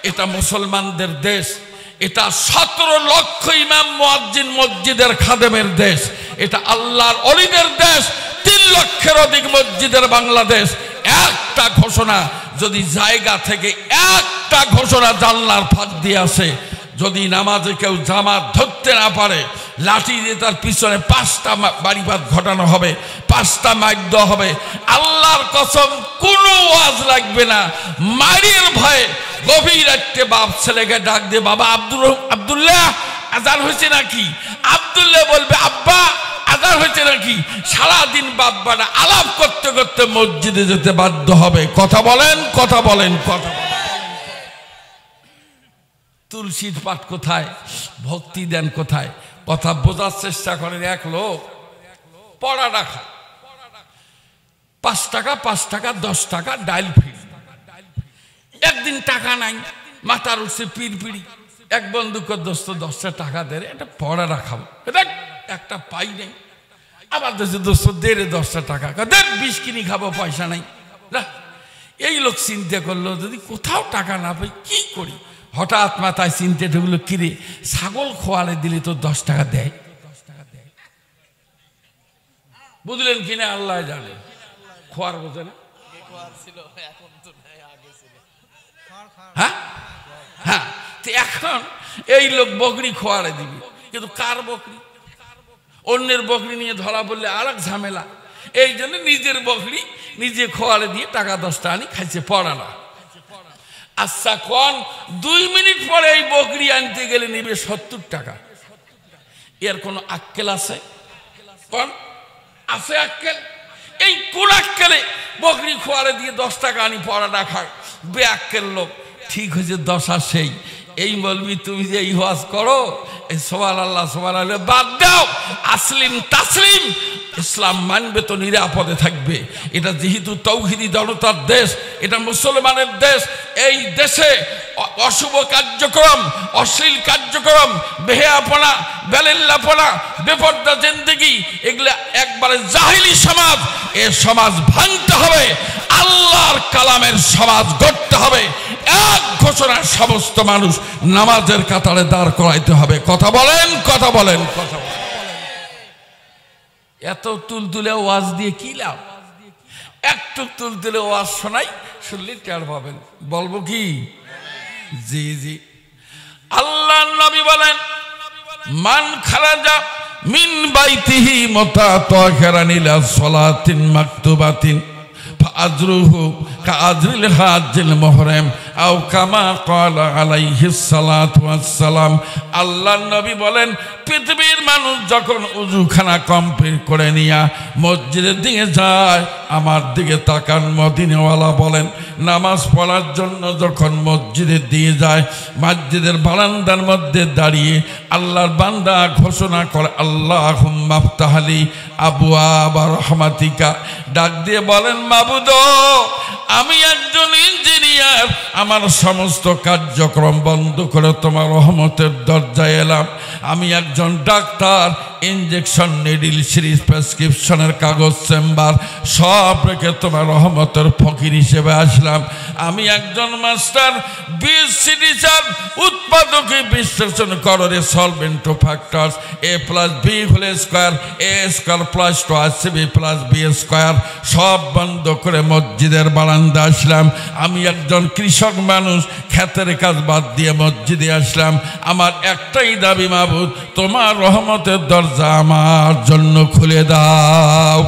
এটা মুসলমানদের দেশ, এটা 17 লক্ষ ইমাম মুয়াজ্জিন মসজিদের খাদেমের দেশ, এটা আল্লাহর ওলিদের দেশ, 3 লক্ষের অধিক মসজিদের বাংলাদেশ। একটা ঘোষণা যদি জায়গা থেকে একটা ঘোষণা জানলার ফাঁক দিয়ে আসে, যদি নামাজে কেউ জামাত ধরতে না পারে, লাঠি দিয়ে তার পিছনে 5টা বাড়িপাত ঘটানো হবে, 5টা মাইক দেওয়া হবে। আল্লাহর কসম কোনো ওয়াজ লাগবে না। মারির ভয়ে গভীর রাতে বাপ ছেলেকে ডাক দিয়ে, বাবা আব্দুল্লাহ আজান হয়েছে নাকি? আব্দুল্লাহ বলবে, আব্বা আজান হয়েছে নাকি? সারাদিন বাব্বাটা আলাপ করতে করতে মসজিদে যেতে বাধ্য হবে। কথা বলেন, কথা বলেন, কথা বলেন। তুলসীর পাঠ কোথায়? ভক্তি দেন কোথায়? কথা বোঝার চেষ্টা করেন। এক লোক পড়া রাখা 5 টাকা 5 টাকা 10 টাকা ডাইল ফ্রি। একদিন টাকা নাই, মাথার উঠছে পিড়পিড়ি। এক বন্ধুকে দোস্ত 10টা টাকা দে, এটা পড়া রাখাবো, একটা পাই নেই। আবার দোস্ত দে রে 10টা টাকা, দেখ 20 কিনি খাবো, পয়সা নাই। এই লোক চিন্তা করলো, যদি কোথাও টাকা না পাই কি করি? হঠাৎ মাথায় চিন্তা ঢুকলো, কিরে ছাগল খোয়ালে দিলে তো 10 টাকা দেয়। বুঝলেন কিনা আল্লাহ জানে। খোয়ার বোঝে না? হ্যাঁ হ্যাঁ, এখন এই লোক বকরি খোয়ারে দিবি, কিন্তু কার বকরি? অন্যের বকরি নিয়ে ধরা বললে আর এক ঝামেলা। এই জন্য নিজের বকরি নিজে খোয়ারে দিয়ে টাকা 10টা আনি খাইছে, পড়া না। আচ্ছা কোন 2 মিনিট পরে এই বকরি আনতে গেলে নিবে 70 টাকা। এর কোনো আক্কেল আছে? কোন আছে আক্কেল? এই কোন আক্কেলে বকরি খোয়ারে দিয়ে 10 টাকা আনি পড়াটা খায়? বেআক্কেল লোক। ঠিক হয়েছে, 10 আর সেই। এই বলবি তুমি যে এই ওয়াজ করো, এই সুবহানাল্লাহ সুবহানাল্লাহ বাদ দাও। আসলিম তাসলিম, ইসলাম মানবে তো নিরাপদে থাকবে। এটা যেহেতু তৌহিদি জনতার দেশ, এটা মুসলমানের দেশ, এই দেশে অশুভ কার্যক্রম, অশ্লীল কার্যক্রম, বেহেয়াপনা, বেলিল্লাপনা, বেপর্দা জিন্দেগি, এগুলা একবারে জাহিলি সমাজ। এ সমাজ ভাঙতে হবে, আল্লাহর কালামের সমাজ গড়তে হবে। এক ঘোষণার সমস্ত মানুষ নামাজের কাতারে দাঁড় করাইতে হবে। কথা বলেন, কথা বলেন, কথা বলেন। এত তুলতুলে ওয়াজ দিয়ে কি লাভ? একটু তুলতুলে ওয়াজ শোনাই, শুনলে টের পাবেন। বলবো কি? জি জি। আল্লাহর নবী বলেন, মান খারাজা মিন বাইতিহি মুতাতাহিরান ইলা সালাতিন মাকতুবাতিন ফাআজরুহু কাআজরিল হাজ্জিল মুহরিম আও কামা ক্বালা আলাইহিস সালাতু ওয়াস সালাম। আল্লাহর নবী বলেন, পৃথিবীর মানুষ যখন উযুখানা কমপ্লিট করে নিয়া মসজিদের দিকে যায়, আমার দিকে তাকান। মদিনাওয়ালা বলেন, নামাজ পড়ার জন্য যখন মসজিদের দিয়ে যায়, মসজিদের বারান্দার মধ্যে দাঁড়িয়ে আল্লাহর বান্দা ঘোষণা করে, আল্লাহুম্মা আফতাহলি আবওয়াবা রাহমাতিকা। ডাক দিয়ে বলেন, মাবুদ আমি একজন ইঞ্জিনিয়ার, আমার সমস্ত কার্যক্রম বন্ধ করে তোমার রহমতের দরজায় এলাম। আমি একজন ডাক্তার, ইনজেকশন, নিডিল, সিরিজ, প্রেসক্রিপশনের কাগজ, চেম্বার সব রেখে তোমার রহমতের ফকির হিসেবে আসলাম। আমি একজন মাস্টার, বীজ টিচার, উৎপাদকে বিশ্লেষণ করে solvent to factors a plus b whole square a square plus 2ac plus b square সব বন্ধ করে মসজিদের বারান্দা আসলাম। আমি একজন কৃষক মানুষ, ক্ষেতের কাজ বাদ দিয়ে মসজিদে আসলাম। আমার একটাই দাবি, মাবুদ তোমার রহমতের দরজা আমার জন্য খুলে দাও।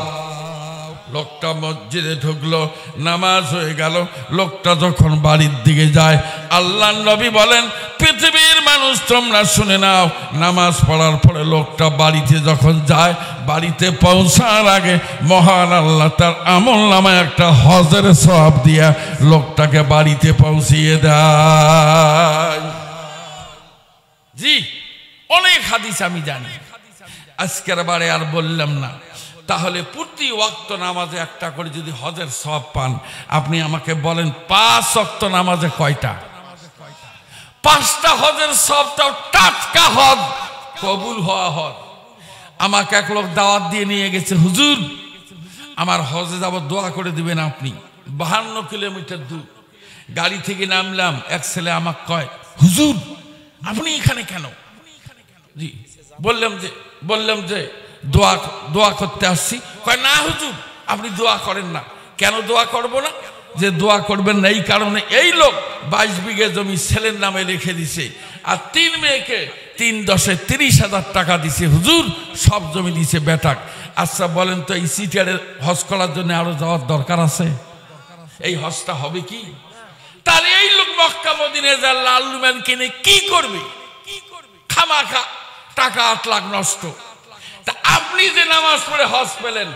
লোকটা মসজিদে ঢুকলো, নামাজ হয়ে গেল। লোকটা যখন বাড়ির দিকে যায়, আল্লাহর নবী বলেন, পৃথিবীর মানুষ তোমরা শুনে নাও, নামাজ পড়ার পরে লোকটা বাড়িতে যখন যায়, বাড়িতে পৌঁছার আগে মহান আল্লাহ তার আমল নামায় একটা হজের সওয়াব দিয়া লোকটাকে বাড়িতে পৌঁছিয়ে দেয়। জি, অনেক হাদিস আমি জানি, আজকের বারে আর বললাম না। তাহলে প্রতি ওয়াক্ত নামাজে একটা করে যদি হজের সওয়াব পান, আপনি আমাকে বলেন 5 ওয়াক্ত নামাজে কয়টা? 5টা হজের সওয়াবটাও টাটকা হজ, কবুল হওয়া হজ। আমাকে এক লোক দাওয়াত দিয়ে নিয়ে গেছে, হুজুর আমার হজে যাব, দোয়া করে দিবেন আপনি। 52 কিলোমিটার দূর। গাড়ি থেকে নামলাম, এক ছেলে আমাকে কয়, হুজুর আপনি এখানে কেন? জি, বললাম যে দোয়া করতে আসছি। কয় না হুজুর আপনি দোয়া করেন না। কেন দোয়া করব না? যে দোয়া করবেন না এই কারণে, এই লোক 22 বিঘে জমি ছেলের নামে রেখে দিছে, আর 3 মেয়েকে 3/10 30,000 টাকা দিছে। হুজুর সব জমি দিছে বেটাক। আচ্ছা বলেন তো, এই সিটিয়ারের হজ করার জন্য আরো যাওয়ার দরকার আছে? এই হজটা হবে কি? তার এই লোক মক্কা মদিনায় যা লাল রুমেন কিনে কি করবে? খামাখা টাকা 8 লাখ নষ্ট। তা আপনি যে নামাজ পড়ে হজ পেলেন,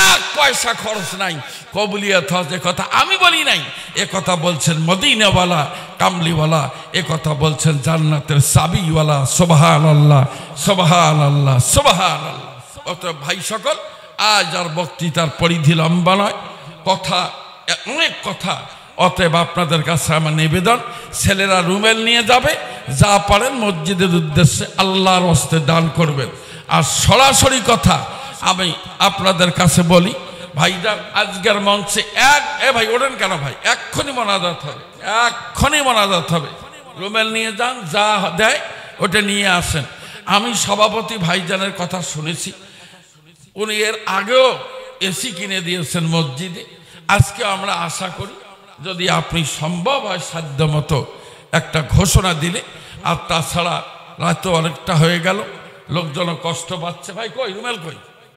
1 পয়সা খরচ নাই, কবুলিয়ত হজ, এ কথা আমি বলি নাই, এ কথা বলছেন মদিনাওয়ালা, কামলিওয়ালা, এ কথা বলছেন জান্নাতের চাবিওয়ালা। সুবহানাল্লাহ, সুবহানাল্লাহ, সুবহানাল্লাহ। অতএব ভাই সকল, আজ আর বক্তৃতার পরিধি লম্বা নয়, কথা অনেক কথা। অতএব আপনাদের কাছে আমার নিবেদন, ছেলেরা রুমেল নিয়ে যাবে, যা পারেন মসজিদের উদ্দেশ্যে আল্লাহর হস্তে দান করবেন। আর সরাসরি কথা আমি আপনাদের কাছে বলি, ভাইরা আজকের মঞ্চে ভাই ওঠেন কেন ভাই, এক্ষুনি মোনাজাত হবে, এক্ষুনি মোনাজাত হবে। রুমেল নিয়ে যান, যা দেয় ওটা নিয়ে আসেন। আমি সভাপতি ভাইজানের কথা শুনেছি, উনি এর আগেও এসি কিনে দিয়েছেন মসজিদে। আজকে আমরা আশা করি যদি আপনি সম্ভব হয় সাধ্য মতো একটা ঘোষণা দিলে। আর তাছাড়া রাত অনেকটা হয়ে গেল, লোকজন কষ্ট পাচ্ছে। ভাই কই রুমেল কই?